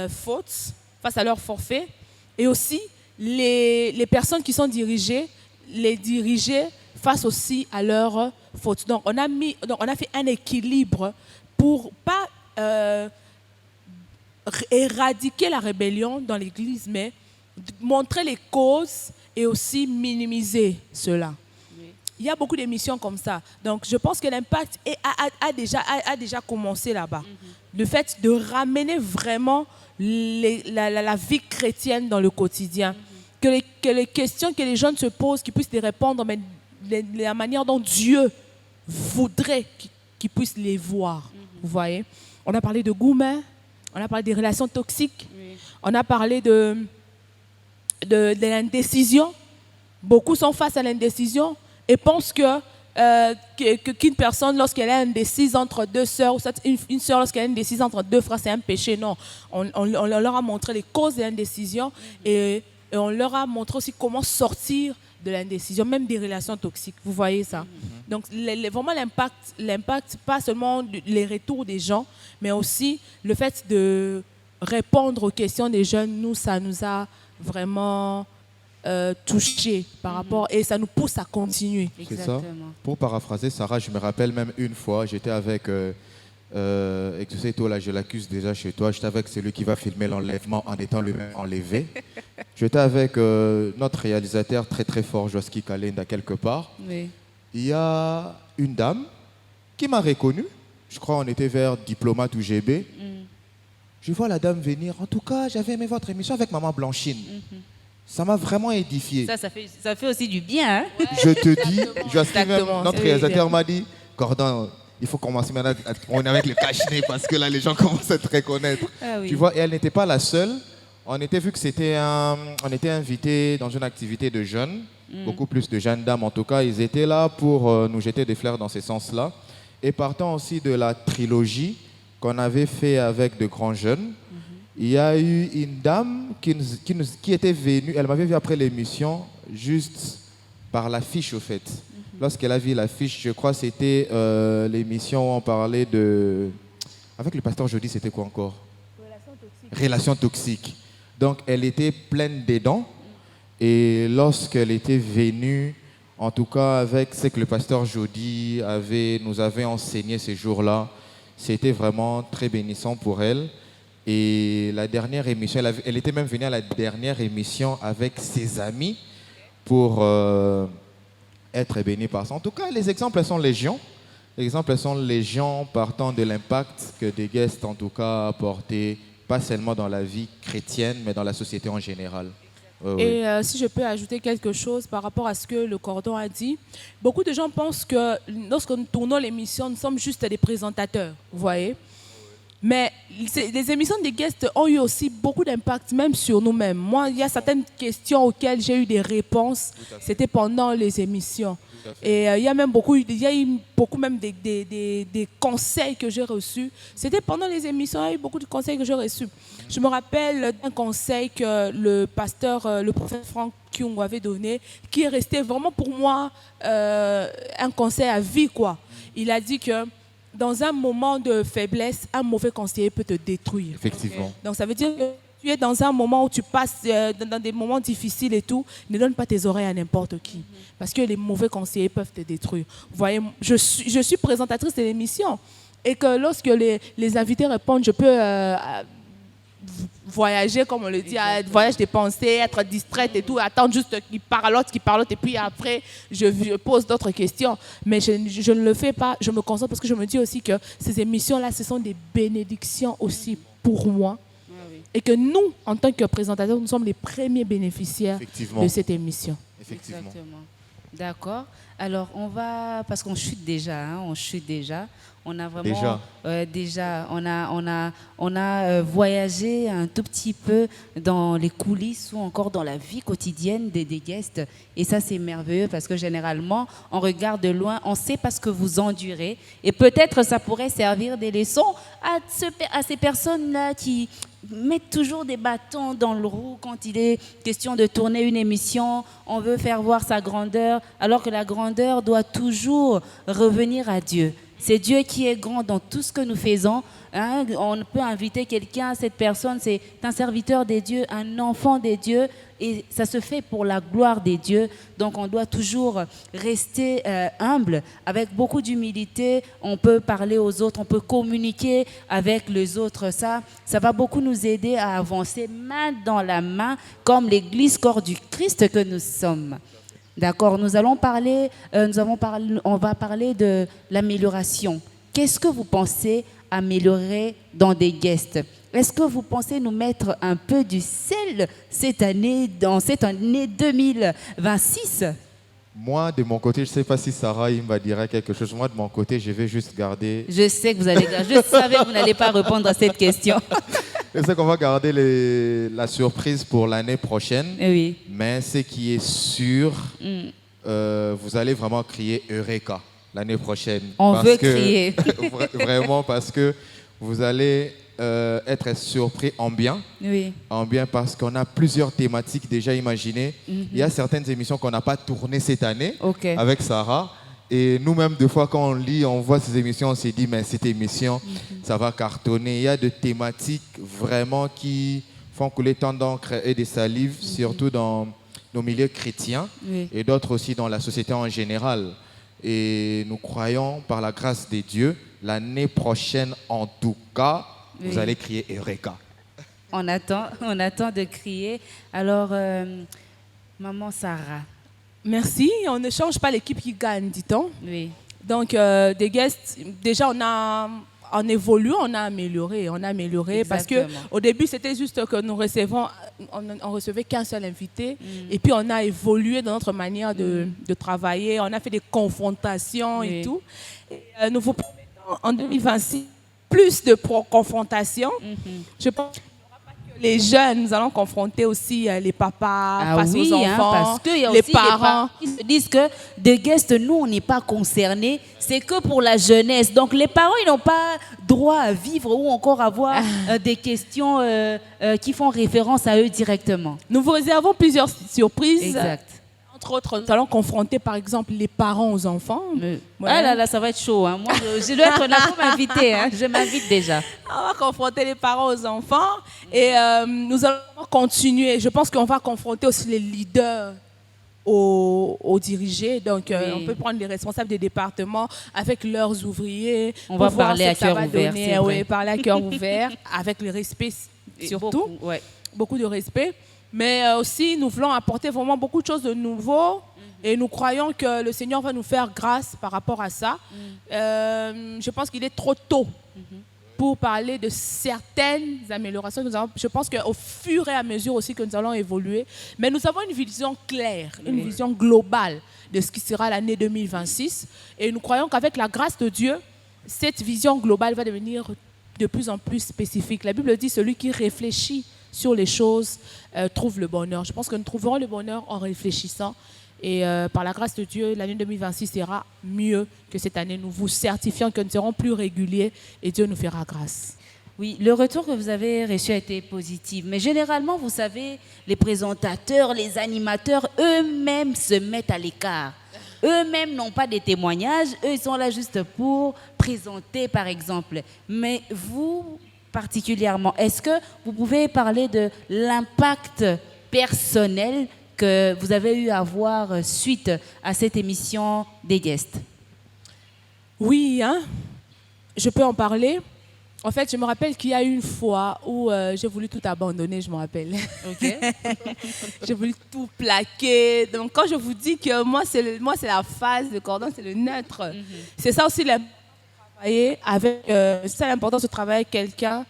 fautes, face à leurs forfaits, et aussi les personnes qui sont dirigées, les diriger face aussi à leurs fautes. Donc on a fait un équilibre pour pas éradiquer la rébellion dans l'Église, mais montrer les causes et aussi minimiser cela. Oui. Il y a beaucoup d'émissions comme ça. Donc je pense que l'impact a déjà commencé là-bas. Le fait de ramener vraiment la vie chrétienne dans le quotidien. Que les questions que les jeunes se posent, qu'ils puissent les répondre, mais de la manière dont Dieu voudrait qu'ils puissent les voir. Vous voyez? On a parlé de goût humain, on a parlé des relations toxiques, oui. On a parlé de l'indécision. Beaucoup sont face à l'indécision et pensent qu'une personne, lorsqu'elle est indécise entre deux sœurs, ou une sœur, lorsqu'elle est indécise entre deux frères, c'est un péché. Non, on leur a montré les causes de l'indécision et on leur a montré aussi comment sortir de l'indécision, même des relations toxiques. Vous voyez ça? Donc, vraiment l'impact, pas seulement les retours des gens, mais aussi le fait de répondre aux questions des jeunes, ça nous a vraiment touchés par rapport, et ça nous pousse à continuer. C'est ça. Exactement. Pour paraphraser Sarah, je me rappelle même une fois, j'étais avec, et tu sais, toi là, je l'accuse déjà chez toi, j'étais avec celui qui va filmer l'enlèvement en étant lui-même enlevé. J'étais avec notre réalisateur très très fort, Joski Kalenda, quelque part. Oui. Il y a une dame qui m'a reconnu, je crois on était vers Diplomate ou GB. Je vois la dame venir, en tout cas, j'avais aimé votre émission avec Maman Blanchine. Ça m'a vraiment édifié. Ça fait aussi du bien. Hein? Je te dis, Joski, même, Exactement. notre Oui, réalisateur bien. m'a dit, Gordon, il faut commencer maintenant à on est avec le cache-nez parce que là, les gens commencent à te reconnaître. Ah oui. Tu vois, et elle n'était pas la seule. On était vu que on était invités dans une activité de jeunes, beaucoup plus de jeunes dames en tout cas. Ils étaient là pour nous jeter des fleurs dans ce sens-là. Et partant aussi de la trilogie qu'on avait fait avec de grands jeunes, il y a eu une dame qui était venue, elle m'avait vu après l'émission, juste par l'affiche au fait. Lorsqu'elle a vu l'affiche, je crois que c'était l'émission où on parlait de... Avec le pasteur Jody, c'était quoi encore? Relation toxique. Donc, elle était pleine des dents. Et lorsqu'elle était venue, en tout cas avec ce que le pasteur Jody nous avait enseigné ces jours-là, c'était vraiment très bénissant pour elle. Et la dernière émission, elle était même venue à la dernière émission avec ses amis pour être bénie par ça. En tout cas, les exemples sont légion. Les exemples sont légion partant de l'impact que des guests, en tout cas, a apporté, pas seulement dans la vie chrétienne, mais dans la société en général. Et si je peux ajouter quelque chose par rapport à ce que le cordon a dit, beaucoup de gens pensent que lorsque nous tournons l'émission, nous sommes juste des présentateurs, vous voyez. Mais les émissions des guests ont eu aussi beaucoup d'impact, même sur nous-mêmes. Moi, il y a certaines questions auxquelles j'ai eu des réponses, c'était pendant les émissions. Et il y a même beaucoup, même des conseils que j'ai reçus. C'était pendant les émissions, il y a eu beaucoup de conseils que j'ai reçus. Je me rappelle d'un conseil que le pasteur, le prophète Franck Kyung avait donné, qui est resté vraiment pour moi un conseil à vie, quoi. Il a dit que dans un moment de faiblesse, un mauvais conseiller peut te détruire. Effectivement. Donc ça veut dire que tu es dans un moment où tu passes dans des moments difficiles et tout, ne donne pas tes oreilles à n'importe qui. Parce que les mauvais conseillers peuvent te détruire. Vous voyez, je suis présentatrice de l'émission. Et que lorsque les invités répondent, je peux voyager, comme on le dit, voyage des pensées, être distraite et tout, attendre juste qu'il parle l'autre, et puis après, je pose d'autres questions. Mais je ne le fais pas, je me concentre parce que je me dis aussi que ces émissions-là, ce sont des bénédictions aussi pour moi. Et que nous, en tant que présentateurs, nous sommes les premiers bénéficiaires de cette émission. Effectivement. Exactement. D'accord. Alors, on va, parce qu'on chute déjà, On a vraiment on a voyagé un tout petit peu dans les coulisses ou encore dans la vie quotidienne des guests. Et ça, c'est merveilleux parce que généralement, on regarde de loin, on sait pas ce que vous endurez. Et peut-être ça pourrait servir des leçons à ces personnes-là qui mettent toujours des bâtons dans le roue quand il est question de tourner une émission. On veut faire voir sa grandeur, alors que la grandeur doit toujours revenir à Dieu. C'est Dieu qui est grand dans tout ce que nous faisons. Hein? On peut inviter quelqu'un, cette personne, c'est un serviteur des dieux, un enfant des dieux, et ça se fait pour la gloire des dieux. Donc on doit toujours rester humble, avec beaucoup d'humilité. On peut parler aux autres, on peut communiquer avec les autres. Ça va beaucoup nous aider à avancer main dans la main, comme l'Église corps du Christ que nous sommes. D'accord, on va parler de l'amélioration. Qu'est-ce que vous pensez améliorer dans des guests? Est-ce que vous pensez nous mettre un peu du sel dans cette année 2026? Moi, de mon côté, je ne sais pas si Sarah il me dira quelque chose. Moi, de mon côté, je vais juste garder... Je sais que je savais que vous n'allez pas répondre à cette question. Je sais qu'on va garder la surprise pour l'année prochaine. Oui. Mais ce qui est sûr, vous allez vraiment crier Eureka l'année prochaine. On veut crier. Vraiment, parce que vous allez être surpris en bien. Oui. En bien, parce qu'on a plusieurs thématiques déjà imaginées. Il y a certaines émissions qu'on n'a pas tournées cette année avec Sarah. Et nous-mêmes, des fois, quand on lit, on voit ces émissions, on s'est dit, mais cette émission, ça va cartonner. Il y a des thématiques vraiment qui font couler tant d'encre et des salives, surtout dans nos milieux chrétiens et d'autres aussi dans la société en général. Et nous croyons, par la grâce de Dieu, l'année prochaine, en tout cas, vous allez crier Eureka. On attend de crier. Alors, Maman Sarah. Merci. On ne change pas l'équipe qui gagne, dit-on. Oui. Donc, des guests, déjà, en évoluant, on a amélioré. Exactement. Parce qu'au début, c'était juste que nous on recevait qu'un seul invité. Et puis, on a évolué dans notre manière de travailler. On a fait des confrontations et tout. Et, nous vous promettons en 2026 plus de confrontations. Je pense que les jeunes, nous allons confronter aussi les papas face aux enfants, parce qu'il y a les aussi parents. Qui se disent que des guests, nous, on n'est pas concernés, c'est que pour la jeunesse. Donc les parents, ils n'ont pas droit à vivre ou encore avoir des questions qui font référence à eux directement. Nous vous réservons plusieurs surprises. Exact. Entre autres, nous allons confronter par exemple les parents aux enfants. Ah là là, ça va être chaud. Hein. Moi, je dois être là pour m'inviter. Hein. Je m'invite déjà. On va confronter les parents aux enfants et nous allons continuer. Je pense qu'on va confronter aussi les leaders aux dirigés. Donc, on peut prendre les responsables des départements avec leurs ouvriers. On va parler à cœur ouvert. Oui, parler à cœur ouvert, avec le respect surtout. Beaucoup de respect. Mais aussi, nous voulons apporter vraiment beaucoup de choses de nouveau. Et nous croyons que le Seigneur va nous faire grâce par rapport à ça. Je pense qu'il est trop tôt pour parler de certaines améliorations. Je pense qu'au fur et à mesure aussi que nous allons évoluer. Mais nous avons une vision claire, une vision globale de ce qui sera l'année 2026. Et nous croyons qu'avec la grâce de Dieu, cette vision globale va devenir de plus en plus spécifique. La Bible dit, celui qui réfléchit sur les choses trouve le bonheur. Je pense que nous trouverons le bonheur en réfléchissant. Et par la grâce de Dieu, l'année 2026 sera mieux que cette année. Nous vous certifions que nous serons plus réguliers et Dieu nous fera grâce. Oui, le retour que vous avez reçu a été positif. Mais généralement, vous savez, les présentateurs, les animateurs, eux-mêmes se mettent à l'écart. Eux-mêmes n'ont pas de témoignages. Eux, ils sont là juste pour présenter, par exemple. Mais vous, particulièrement, est-ce que vous pouvez parler de l'impact personnel que vous avez eu à voir suite à cette émission des guests? Oui, hein? Je peux en parler. En fait, je me rappelle qu'il y a une fois où j'ai voulu tout abandonner, je me rappelle. Ok. J'ai voulu tout plaquer. Donc, quand je vous dis que moi, c'est la phase, le cordon, c'est le neutre. C'est ça aussi l'importance de travailler avec quelqu'un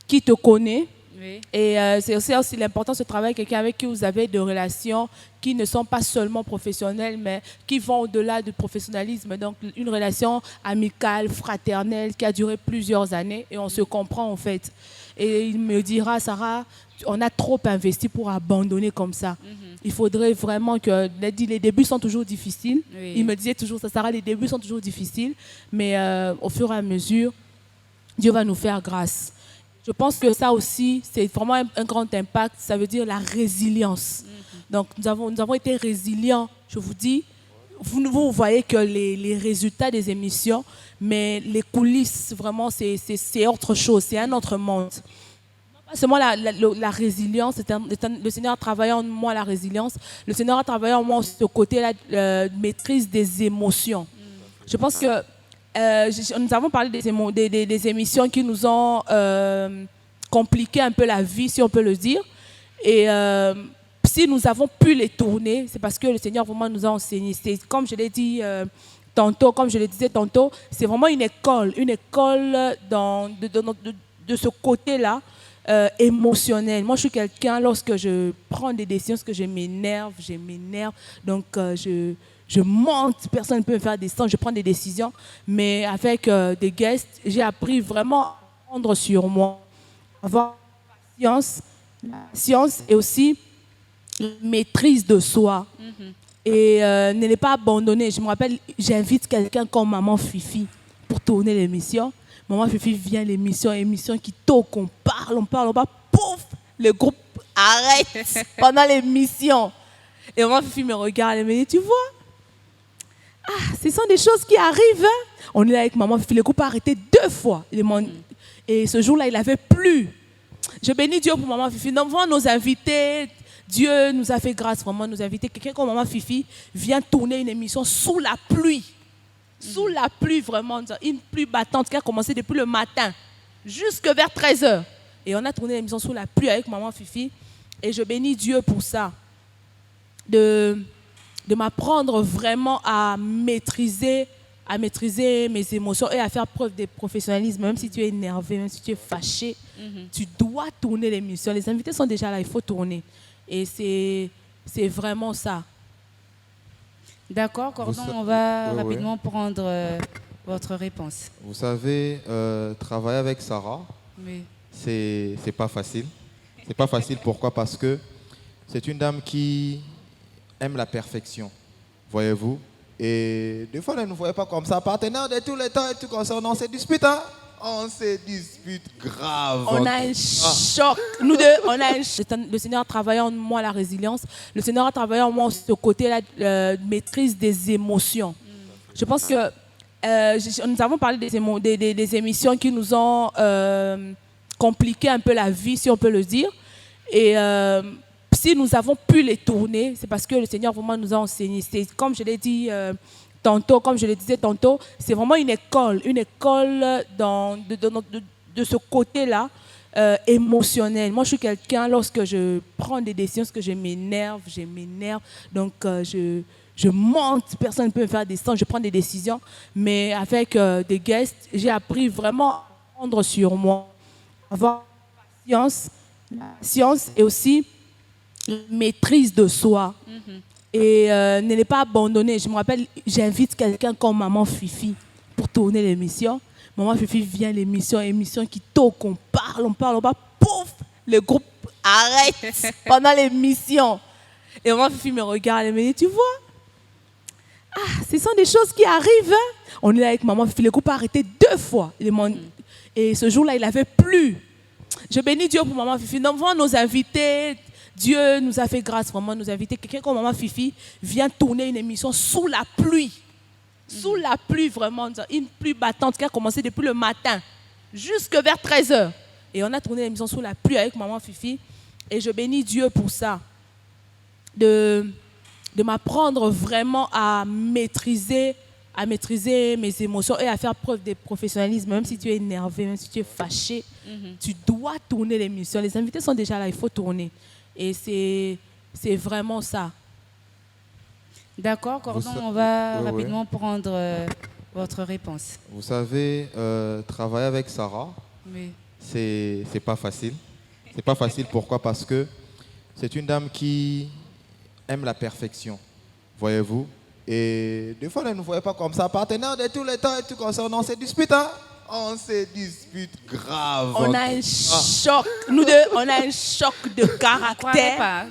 qui te connaît. Oui. Et c'est aussi l'importance de travailler avec quelqu'un avec qui vous avez des relations qui ne sont pas seulement professionnelles, mais qui vont au-delà du professionnalisme. Donc, une relation amicale, fraternelle, qui a duré plusieurs années et on se comprend en fait. Et il me dira, Sarah, on a trop investi pour abandonner comme ça. Il faudrait vraiment que... Les débuts sont toujours difficiles. Oui. Il me disait toujours ça, Sarah, les débuts sont toujours difficiles, mais au fur et à mesure, Dieu va nous faire grâce. Je pense que ça aussi, c'est vraiment un grand impact. Ça veut dire la résilience. Donc, nous avons été résilients. Je vous dis, vous voyez que les résultats des émissions, mais les coulisses, vraiment, c'est autre chose. C'est un autre monde. Pas seulement la résilience. Le Seigneur a travaillé en moi la résilience. Le Seigneur a travaillé en moi ce côté-là, maîtrise des émotions. Je pense que nous avons parlé des émissions qui nous ont compliqué un peu la vie, si on peut le dire. Et si nous avons pu les tourner, c'est parce que le Seigneur vraiment nous a enseigné. C'est, comme je l'ai dit tantôt, comme je le disais tantôt, c'est vraiment une école de ce côté-là émotionnel. Moi, je suis quelqu'un, lorsque je prends des décisions, lorsque je m'énerve. Donc, je monte, personne ne peut me faire descendre, je prends des décisions. Mais avec des guests, j'ai appris vraiment à prendre sur moi, avoir la science et aussi la maîtrise de soi. Et ne les pas abandonner. Je me rappelle, j'invite quelqu'un comme Maman Fifi pour tourner l'émission. Maman Fifi vient à émission qui toque, on parle, pouf, le groupe arrête pendant l'émission. Et Maman Fifi me regarde et me dit, tu vois, ce sont des choses qui arrivent. Hein? On est là avec Maman Fifi, le groupe a arrêté 2 fois. Et ce jour-là, il n'avait plus. Je bénis Dieu pour Maman Fifi. Devant nos invités, Dieu nous a fait grâce vraiment, nous a invité. Quelqu'un comme Maman Fifi vient tourner une émission sous la pluie. Sous la pluie, vraiment, une pluie battante qui a commencé depuis le matin jusque vers 13h. Et on a tourné l'émission sous la pluie avec Maman Fifi. Et je bénis Dieu pour ça. De m'apprendre vraiment à maîtriser mes émotions et à faire preuve de professionnalisme. Même si tu es énervé, même si tu es fâché, tu dois tourner l'émission. Les invités sont déjà là, il faut tourner. Et c'est vraiment ça. D'accord, Cordon, on va rapidement prendre votre réponse. Vous savez, travailler avec Sarah, Oui. c'est pas facile. C'est pas facile, pourquoi? Parce que c'est une dame qui aime la perfection, voyez-vous. Et des fois, elle ne nous voyait pas comme ça, partenaire de tous les temps et tout concernant ces disputes, hein. On se dispute grave. On a un choc. Nous deux, on a un choc. Le Seigneur a travaillé en moi la résilience. Le Seigneur a travaillé en moi ce côté-là, maîtrise des émotions. Je pense que nous avons parlé des émissions qui nous ont compliqué un peu la vie, si on peut le dire. Et si nous avons pu les tourner, c'est parce que le Seigneur vraiment nous a enseigné. C'est comme je l'ai dit tantôt, comme je le disais tantôt, c'est vraiment une école de ce côté-là émotionnel. Moi, je suis quelqu'un, lorsque je prends des décisions, lorsque je m'énerve. Donc, je monte, personne ne peut me faire descendre, je prends des décisions. Mais avec des guests, j'ai appris vraiment à prendre sur moi, avoir patience et aussi maîtrise de soi. Et ne pas abandonner. Je me rappelle, j'invite quelqu'un comme Maman Fifi pour tourner l'émission. Maman Fifi vient à émission qui toque, on parle, pouf, le groupe arrête pendant l'émission. Et Maman Fifi me regarde et me dit, tu vois, ce sont des choses qui arrivent. Hein? On est là avec Maman Fifi, le groupe a arrêté 2 fois. Et ce jour-là, il n'avait plus. Je bénis Dieu pour Maman Fifi. Devant nos invités, Dieu nous a fait grâce vraiment, nous a invité. Quelqu'un comme Maman Fifi vient tourner une émission sous la pluie. Sous la pluie, vraiment, une pluie battante qui a commencé depuis le matin jusque vers 13h. Et on a tourné l'émission sous la pluie avec Maman Fifi. Et je bénis Dieu pour ça. De m'apprendre vraiment à maîtriser mes émotions et à faire preuve de professionnalisme. Même si tu es énervé, même si tu es fâché, tu dois tourner l'émission. Les invités sont déjà là, il faut tourner. Et c'est vraiment ça. D'accord, Cordon, on va rapidement prendre votre réponse. Vous savez, travailler avec Sarah, Oui. c'est pas facile. C'est pas facile, pourquoi? Parce que c'est une dame qui aime la perfection, voyez-vous. Et des fois, elle ne nous voyait pas comme ça, partenaire de tous les temps et tout concernant ces disputes, hein. On se dispute grave. On a un choc. Nous deux, on a un choc de caractère.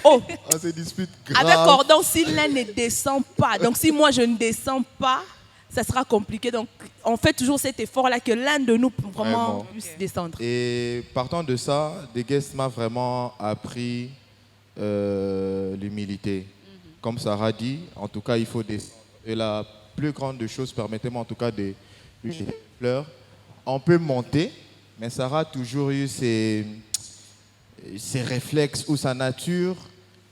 On se dispute grave. Avec Cordon, si l'un ne descend pas, donc si moi je ne descends pas, ça sera compliqué. Donc on fait toujours cet effort-là que l'un de nous vraiment puisse descendre. Et partant de ça, The Guest m'a vraiment appris l'humilité. Comme Sarah dit, en tout cas, il faut descendre. Et la plus grande des choses, permettez-moi en tout cas de lui fleurs. On peut monter, mais Sarah a toujours eu ses réflexes ou sa nature.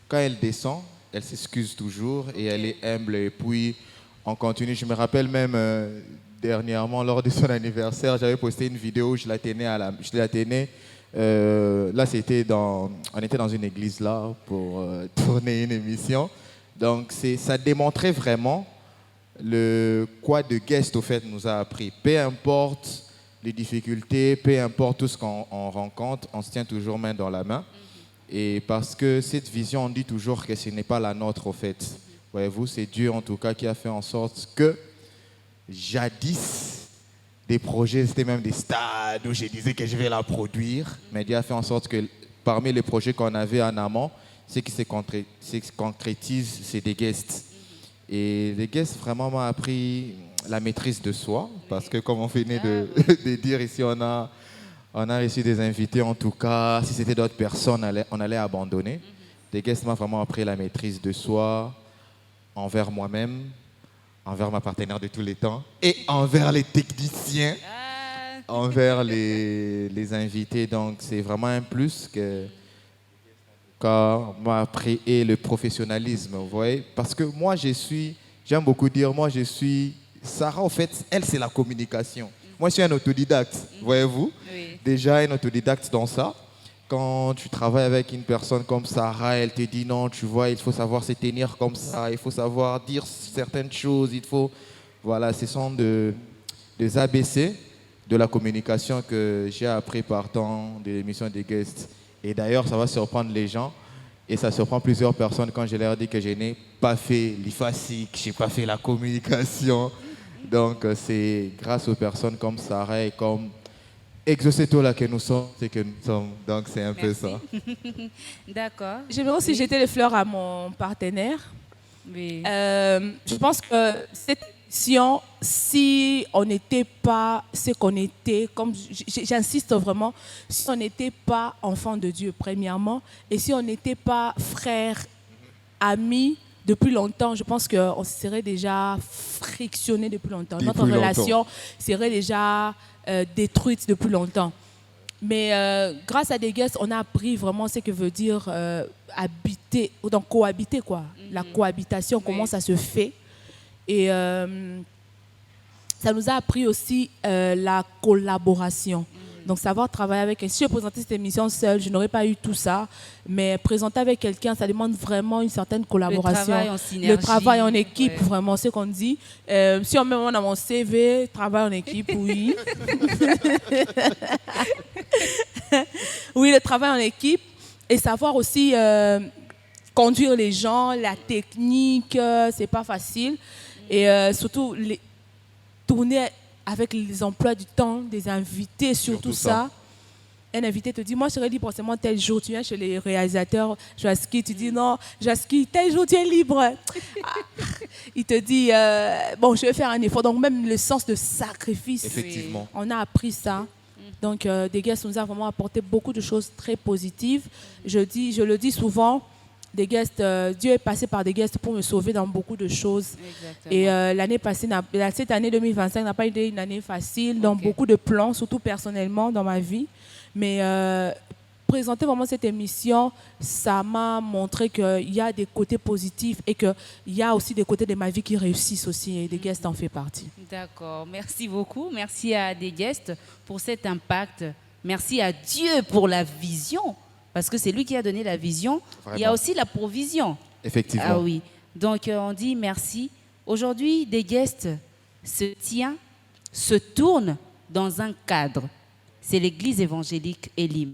Quand elle descend, elle s'excuse toujours et elle est humble. Et puis, on continue. Je me rappelle même dernièrement, lors de son anniversaire, j'avais posté une vidéo où je la tenais. Là, on était dans une église là pour tourner une émission. Donc, ça démontrait vraiment quoi The Guest, au fait, nous a appris. Peu importe les difficultés, peu importe tout ce qu'on rencontre, on se tient toujours main dans la main. Et parce que cette vision, on dit toujours que ce n'est pas la nôtre, au fait. Voyez-vous, c'est Dieu, en tout cas, qui a fait en sorte que, jadis, des projets, c'était même des stades où je disais que je vais la produire. Mais Dieu a fait en sorte que, parmi les projets qu'on avait en amont, ce qui se concrétise, c'est The Guest. Et The Guest vraiment m'a appris la maîtrise de soi, parce que comme on venait de dire ici, on a reçu des invités, en tout cas, si c'était d'autres personnes, on allait abandonner. The Guest m'a vraiment appris la maîtrise de soi envers moi-même, envers ma partenaire de tous les temps, et envers les techniciens, envers les invités. Donc c'est vraiment un plus que cas, m'a appris et le professionnalisme, vous voyez. Parce que moi, j'aime beaucoup dire, moi, Sarah, en fait, elle, c'est la communication. Moi, je suis un autodidacte, voyez-vous. Oui. Déjà, un autodidacte dans ça. Quand tu travailles avec une personne comme Sarah, elle te dit non, tu vois, il faut savoir se tenir comme ça, il faut savoir dire certaines choses, Voilà, ce sont des ABC de la communication que j'ai appris par temps de l'émission des guests. Et d'ailleurs, ça va surprendre les gens. Et ça surprend plusieurs personnes quand je leur dis que je n'ai pas fait l'IFASIC, je n'ai pas fait la communication. Donc, c'est grâce aux personnes comme Sarah et comme Exoceto là que nous sommes, c'est que nous sommes. Donc, c'est un peu ça. D'accord. J'aimerais aussi jeter les fleurs à mon partenaire. Oui. Je pense que cette émission, si on n'était pas ce qu'on était, comme j'insiste vraiment, si on n'était pas enfant de Dieu, premièrement, et si on n'était pas frères, amis depuis longtemps, je pense qu'on serait déjà frictionné depuis longtemps. Notre relation serait déjà détruite depuis longtemps. Mais grâce à des guests, on a appris vraiment ce que veut dire habiter, donc cohabiter quoi. La cohabitation, comment ça se fait. Et ça nous a appris aussi la collaboration. Donc savoir travailler avec quelqu'un. Si je présentais cette émission seule, je n'aurais pas eu tout ça. Mais présenter avec quelqu'un, ça demande vraiment une certaine collaboration. Le travail en synergie. Le travail en équipe, vraiment, c'est ce qu'on dit. Si on met dans mon CV, travail en équipe, oui. Oui, le travail en équipe. Et savoir aussi conduire les gens, la technique, c'est pas facile. Et surtout, tourner avec les emplois du temps des invités, surtout ça. Un invité te dit, moi je serai libre seulement tel jour. Tu viens chez les réalisateurs, Joaski, tu dis non, Joaski, tel jour tu es libre. Il te dit, bon, je vais faire un effort. Donc même le sens de sacrifice, Effectivement. on a appris ça. Donc des guests nous a vraiment apporté beaucoup de choses très positives. Je le dis souvent, des guests, Dieu est passé par des guests pour me sauver dans beaucoup de choses. Exactement. Et l'année passée, cette année 2025 n'a pas été une année facile dans beaucoup de plans, surtout personnellement dans ma vie. Mais présenter vraiment cette émission, ça m'a montré qu'il y a des côtés positifs et qu'il y a aussi des côtés de ma vie qui réussissent aussi et des guests en fait partie. D'accord. Merci beaucoup. Merci à des guests pour cet impact. Merci à Dieu pour la vision. Parce que c'est lui qui a donné la vision. Vraiment. Il y a aussi la provision. Effectivement. Ah oui. Donc, on dit merci. Aujourd'hui, des guests se tournent dans un cadre. C'est l'église évangélique Elim.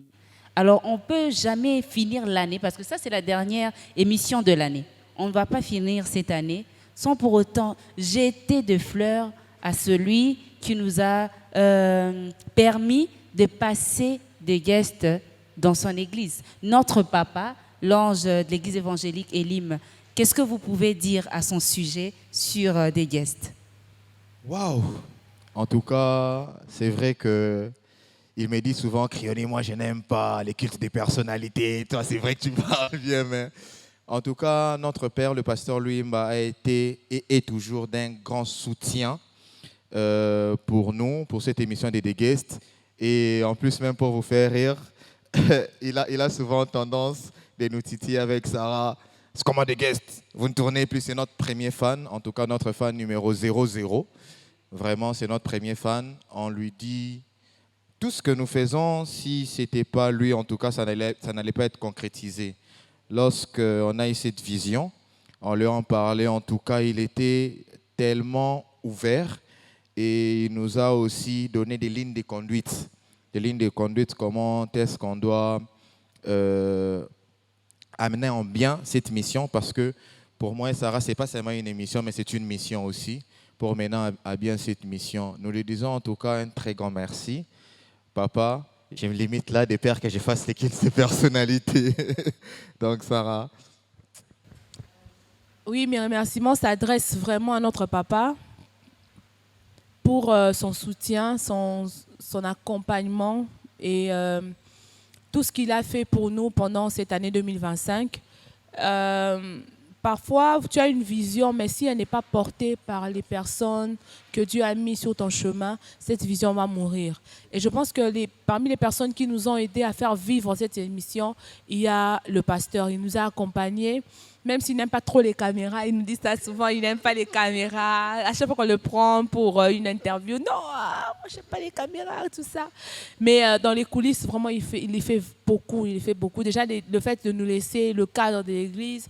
Alors, on ne peut jamais finir l'année, parce que ça, c'est la dernière émission de l'année. On ne va pas finir cette année sans pour autant jeter de fleurs à celui qui nous a permis de passer des guests dans son église. Notre papa, l'ange de l'église évangélique Elim, qu'est-ce que vous pouvez dire à son sujet sur des guests? Waouh! En tout cas, c'est vrai que il me dit souvent, Crioni, moi je n'aime pas les cultes des personnalités. Toi, c'est vrai que tu parles bien, mais en tout cas, notre père, le pasteur Louis Mba, a été et est toujours d'un grand soutien pour nous, pour cette émission des guests. Et en plus, même pour vous faire rire, il a souvent tendance de nous titiller avec Sarah. C'est comment des guests? Vous ne tournez plus, c'est notre premier fan, en tout cas notre fan numéro 00. Vraiment, c'est notre premier fan. On lui dit tout ce que nous faisons, si ce n'était pas lui, en tout cas, ça n'allait pas être concrétisé. Lorsqu'on a eu cette vision, on lui en parlait, en tout cas, il était tellement ouvert et il nous a aussi donné des lignes de conduite. Des lignes de conduite, comment est-ce qu'on doit amener en bien cette mission, parce que pour moi, Sarah, ce n'est pas seulement une émission, mais c'est une mission aussi, pour mener à bien cette mission. Nous lui disons en tout cas un très grand merci. Papa, je me limite là des pères que je fasse les kills de personnalité. Donc Sarah. Oui, mes remerciements s'adressent vraiment à notre papa pour son soutien, son accompagnement et tout ce qu'il a fait pour nous pendant cette année 2025. parfois, tu as une vision, mais si elle n'est pas portée par les personnes que Dieu a mis sur ton chemin, cette vision va mourir. Et je pense que parmi les personnes qui nous ont aidés à faire vivre cette émission, il y a le pasteur. Il nous a accompagnés. Même s'il n'aime pas trop les caméras, il nous dit ça souvent, il n'aime pas les caméras. À chaque fois qu'on le prend pour une interview, non, moi je n'aime pas les caméras, tout ça. Mais dans les coulisses, vraiment, il fait beaucoup. Déjà, le fait de nous laisser le cadre de l'église,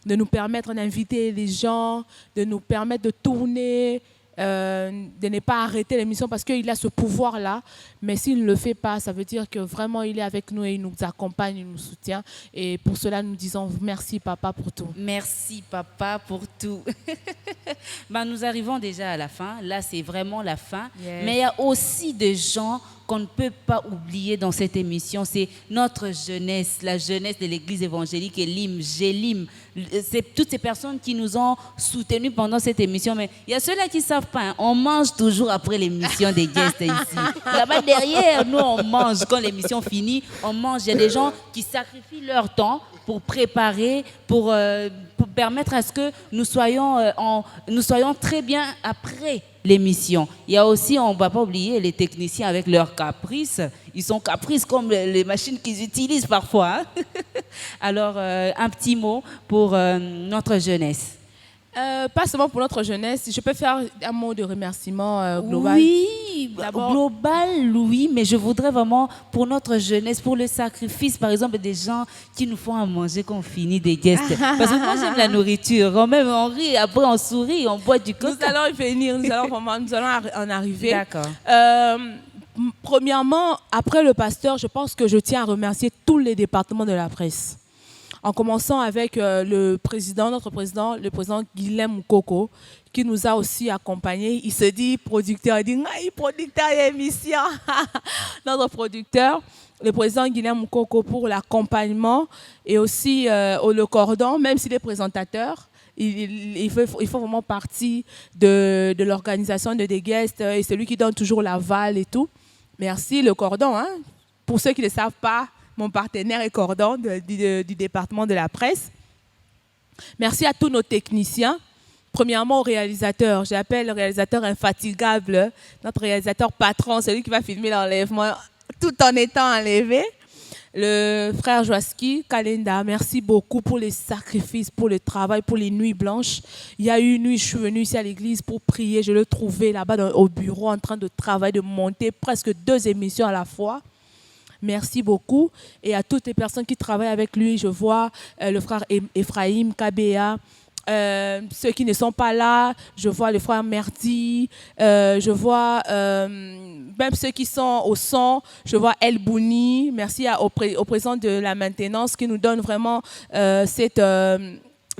de nous permettre d'inviter les gens, de nous permettre de tourner, de ne pas arrêter l'émission parce qu'il a ce pouvoir-là. Mais s'il ne le fait pas, ça veut dire que vraiment il est avec nous et il nous accompagne, il nous soutient. Et pour cela, nous disons merci papa pour tout. Merci papa pour tout. Nous arrivons déjà à la fin. Là, c'est vraiment la fin. Yes. Mais il y a aussi des gens qu'on ne peut pas oublier dans cette émission. C'est notre jeunesse, la jeunesse de l'église évangélique Elim, Gélim. C'est toutes ces personnes qui nous ont soutenus pendant cette émission. Mais il y a ceux-là qui ne savent pas. On mange toujours après l'émission des guests ici. Là-bas derrière, nous, on mange. Quand l'émission finit, on mange. Il y a des gens qui sacrifient leur temps pour préparer, pour permettre à ce que nous soyons très bien après l'émission. Il y a aussi, on ne va pas oublier, les techniciens avec leurs caprices. Ils sont caprices comme les machines qu'ils utilisent parfois. Hein. Alors, un petit mot pour notre jeunesse. Pas seulement pour notre jeunesse, je peux faire un mot de remerciement global. Oui, global, oui, mais je voudrais vraiment pour notre jeunesse, pour le sacrifice, par exemple, des gens qui nous font à manger quand on finit des guests. Parce que moi, j'aime la nourriture. Quand même, on rit, après on sourit, on boit du coca. Nous allons y venir, nous allons en arriver. D'accord. Premièrement, après le pasteur, je pense que je tiens à remercier tous les départements de la presse. En commençant avec notre président, le président Guilhem Moukoko, qui nous a aussi accompagnés. Il se dit producteur, il dit « producteur d'émission !» Notre producteur, le président Guilhem Moukoko pour l'accompagnement et aussi le cordon, même s'il est présentateur. Il fait vraiment partie de l'organisation de des guests et c'est lui qui donne toujours l'aval et tout. Merci, le cordon. Hein. Pour ceux qui ne le savent pas, mon partenaire est cordon du département de la presse. Merci à tous nos techniciens. Premièrement, au réalisateur. J'appelle le réalisateur infatigable, notre réalisateur patron, celui qui va filmer l'enlèvement tout en étant enlevé. Le frère Joaski Kalenda, merci beaucoup pour les sacrifices, pour le travail, pour les nuits blanches. Il y a eu une nuit, je suis venue ici à l'église pour prier. Je le trouvais là-bas au bureau en train de travailler, de monter presque 2 émissions à la fois. Merci beaucoup. Et à toutes les personnes qui travaillent avec lui, je vois le frère Ephraim Kabea, ceux qui ne sont pas là, je vois le frère Merdi, je vois même ceux qui sont au son, je vois El Bouni. Merci au président de la maintenance qui nous donne vraiment cette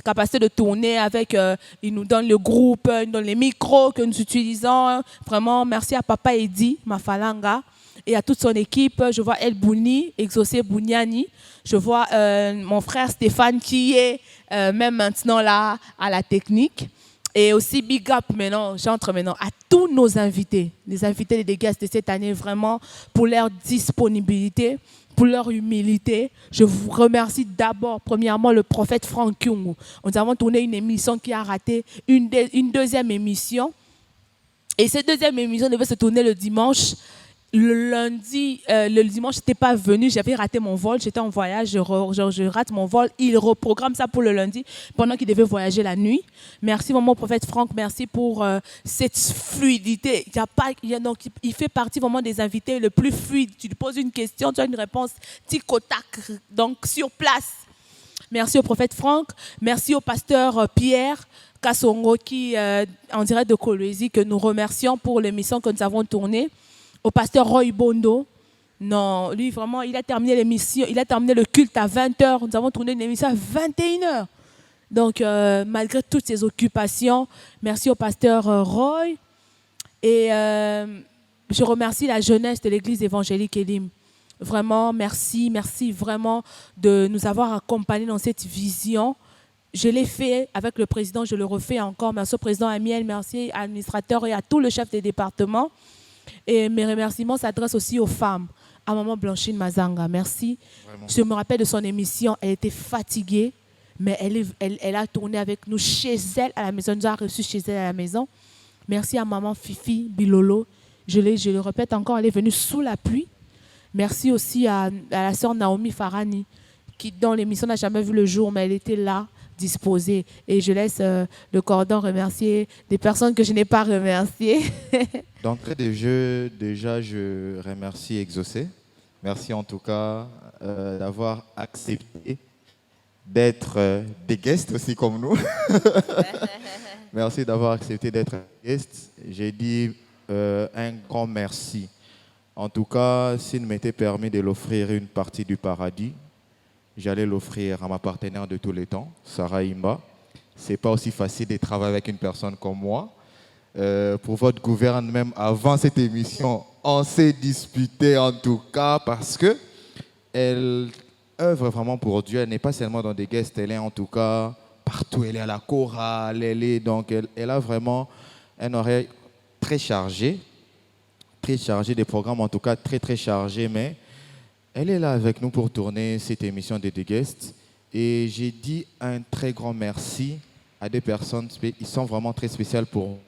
capacité de tourner avec, il nous donne le groupe, il nous donne les micros que nous utilisons. Vraiment, merci à Papa Edi Mafalanga. Et à toute son équipe, je vois El Bouni, Exaucé Bouniani, je vois mon frère Stéphane qui est même maintenant là à la technique. Et aussi big up maintenant, j'entre maintenant à tous nos invités, les invités des guests de cette année, vraiment pour leur disponibilité, pour leur humilité. Je vous remercie d'abord, premièrement, le prophète Franck Kyungu. Nous avons tourné une émission qui a raté une deuxième émission. Et cette deuxième émission devait se tourner le dimanche. Le dimanche, je n'étais pas venue, j'avais raté mon vol, j'étais en voyage, je rate mon vol. Il reprogramme ça pour le lundi pendant qu'il devait voyager la nuit. Merci, mon prophète Franck, merci pour cette fluidité. Donc, il fait partie vraiment des invités le plus fluide. Tu lui poses une question, tu as une réponse tic au tac, donc sur place. Merci au prophète Franck, merci au pasteur Pierre Kassongo qui, en direct de Kolwezi, que nous remercions pour l'émission que nous avons tournée. Au pasteur Roy Bondo. Non, lui, vraiment, il a terminé l'émission, il a terminé le culte à 20h. Nous avons tourné une émission à 21h. Donc, malgré toutes ces occupations, merci au pasteur Roy. Et je remercie la jeunesse de l'église évangélique Elim. Vraiment, merci vraiment de nous avoir accompagnés dans cette vision. Je l'ai fait avec le président, je le refais encore. Merci au président Amiel, merci à l'administrateur et à tout le chef des départements. Et mes remerciements s'adressent aussi aux femmes, à maman Blanchine Mazanga. Merci. Vraiment. Je me rappelle de son émission, elle était fatiguée, mais elle a tourné avec nous chez elle à la maison, elle nous a reçus chez elle à la maison. Merci à maman Fifi Bilolo. Je le répète encore, elle est venue sous la pluie. Merci aussi à la sœur Naomi Farani, qui dans l'émission n'a jamais vu le jour, mais elle était là, disposée. Et je laisse le cordon remercier des personnes que je n'ai pas remerciées. D'entrée de jeu, déjà, je remercie Exaucé. Merci en tout cas d'avoir accepté d'être des guests aussi comme nous. Merci d'avoir accepté d'être guest. J'ai dit un grand merci. En tout cas, s'il m'était permis de l'offrir une partie du paradis, j'allais l'offrir à ma partenaire de tous les temps, Sarah Imba. Ce n'est pas aussi facile de travailler avec une personne comme moi. Pour votre gouverne, même avant cette émission, on s'est disputé en tout cas parce qu'elle œuvre vraiment pour Dieu. Elle n'est pas seulement dans des guests, elle est en tout cas partout. Elle est à la chorale, elle a vraiment un oreille très chargé des programmes, en tout cas très très chargé, mais elle est là avec nous pour tourner cette émission de The Guest. Et j'ai dit un très grand merci à des personnes, ils sont vraiment très spéciales pour moi.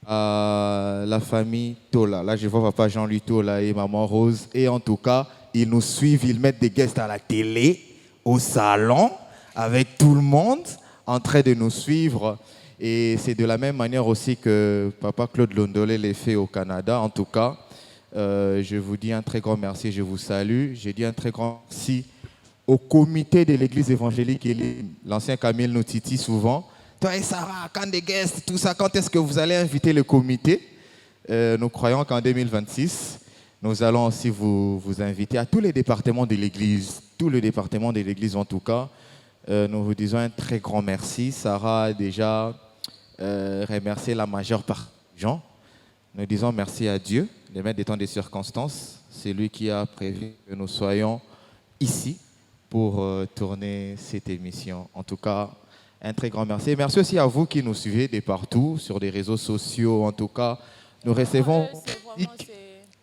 La famille Tola. Là, je vois papa Jean-Louis Tola et maman Rose. Et en tout cas, ils nous suivent, ils mettent des guests à la télé, au salon, avec tout le monde en train de nous suivre. Et c'est de la même manière aussi que papa Claude Londolé l'a fait au Canada. En tout cas, je vous dis un très grand merci, je vous salue. Je dis un très grand merci au comité de l'église évangélique, l'ancien Camille Noutiti souvent. Toi et Sarah, quand des guests, tout ça, quand est-ce que vous allez inviter le comité? Nous croyons qu'en 2026, nous allons aussi vous inviter à tous les départements de l'église, tous les départements de l'église en tout cas. Nous vous disons un très grand merci. Sarah a déjà remercié la majeure partie des gens. Nous disons merci à Dieu, le maître des temps des circonstances. C'est lui qui a prévu que nous soyons ici pour tourner cette émission. En tout cas, un très grand merci. Et merci aussi à vous qui nous suivez de partout, sur les réseaux sociaux. En tout cas, nous recevons,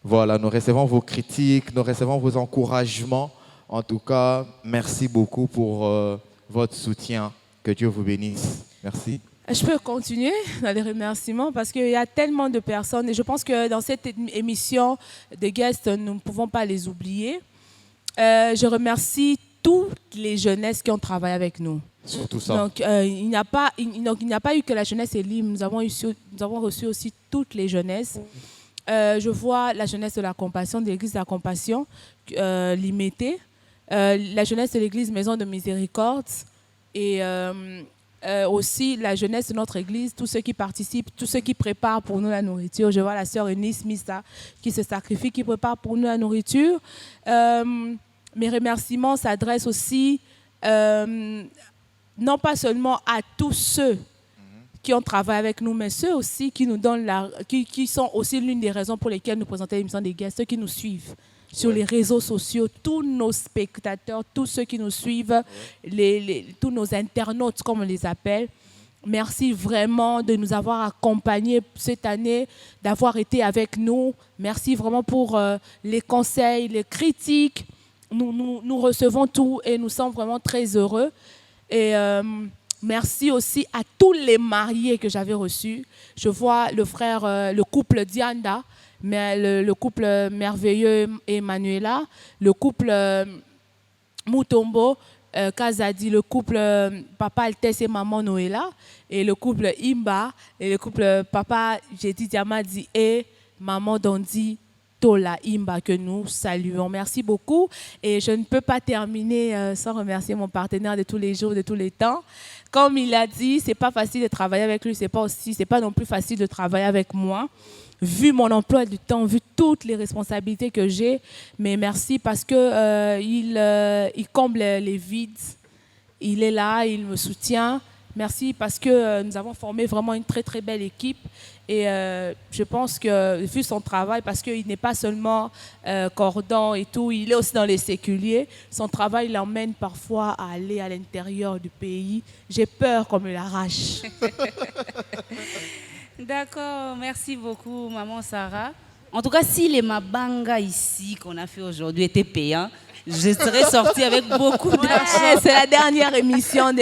nous recevons vos critiques, nous recevons vos encouragements. En tout cas, merci beaucoup pour votre soutien. Que Dieu vous bénisse. Merci. Je peux continuer dans les remerciements parce qu'il y a tellement de personnes et je pense que dans cette émission de guests, nous ne pouvons pas les oublier. Je remercie toutes les jeunesses qui ont travaillé avec nous. Surtout ça. Donc, il n'y a pas eu que la jeunesse est libre. Nous avons reçu aussi toutes les jeunesses. Je vois la jeunesse de la compassion, de l'église de la compassion, limitée. La jeunesse de l'église Maison de Miséricorde et aussi la jeunesse de notre église, tous ceux qui participent, tous ceux qui préparent pour nous la nourriture. Je vois la sœur Eunice Missa qui se sacrifie, qui prépare pour nous la nourriture. Mes remerciements s'adressent aussi non pas seulement à tous ceux qui ont travaillé avec nous, mais ceux aussi qui nous donnent qui sont aussi l'une des raisons pour lesquelles nous présentons l'émission des guests, ceux qui nous suivent sur les réseaux sociaux, tous nos spectateurs, tous ceux qui nous suivent, tous nos internautes, comme on les appelle. Merci vraiment de nous avoir accompagnés cette année, d'avoir été avec nous. Merci vraiment pour les conseils, les critiques. Nous recevons tout et nous sommes vraiment très heureux. Et merci aussi à tous les mariés que j'avais reçus. Je vois le couple Dianda, mais le couple merveilleux Emmanuela, le couple Mutombo, Kazadi, le couple Papa Altesse et Maman Noëlla, et le couple Imba, et le couple Papa Jedi Diamadi et Maman Dondi Tola Imba, que nous saluons. Merci beaucoup. Et je ne peux pas terminer sans remercier mon partenaire de tous les jours, de tous les temps. Comme il a dit, c'est pas facile de travailler avec lui, c'est pas non plus facile de travailler avec moi. Vu mon emploi du temps, vu toutes les responsabilités que j'ai, mais merci parce que il comble les vides. Il est là, il me soutient. Merci parce que nous avons formé vraiment une très très belle équipe et je pense que vu son travail, parce qu'il n'est pas seulement cordon et tout, il est aussi dans les séculiers. Son travail l'emmène parfois à aller à l'intérieur du pays. J'ai peur qu'on me l'arrache. D'accord, merci beaucoup, maman Sarah. En tout cas, si les Mabanga ici qu'on a fait aujourd'hui étaient payants, je serais sortie avec beaucoup d'argent. C'est la dernière émission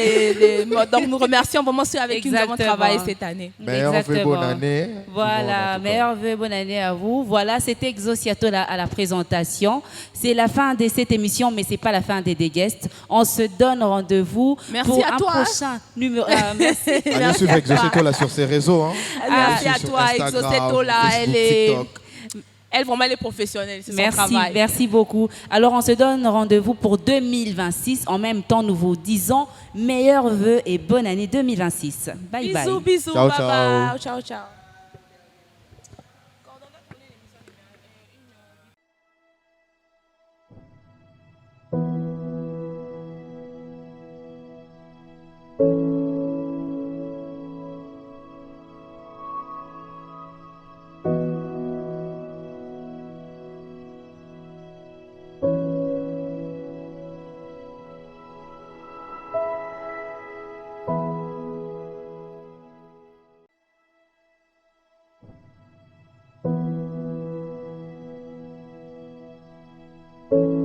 donc nous remercions vraiment ceux avec qui nous avons travaillé cette année. Meilleurs vœux, bonne année. Voilà, meilleurs vœux, bonne année à vous. Voilà, c'était Exosiato à la présentation. C'est la fin de cette émission, mais c'est pas la fin des guests. On se donne rendez-vous pour un prochain numéro. Merci. Allez suivre Exosiato là sur ses réseaux. Hein. Merci à toi, Instagram, Exosiato là, Facebook, TikTok. Elle, vraiment, elle est professionnelle, c'est son Merci, travail. merci beaucoup. Alors, on se donne rendez-vous pour 2026. En même temps, nous vous disons meilleurs vœux et bonne année 2026. Bye bye. Bisous, bisous, Ciao, bye ciao. bye. Ciao, ciao. Thank you.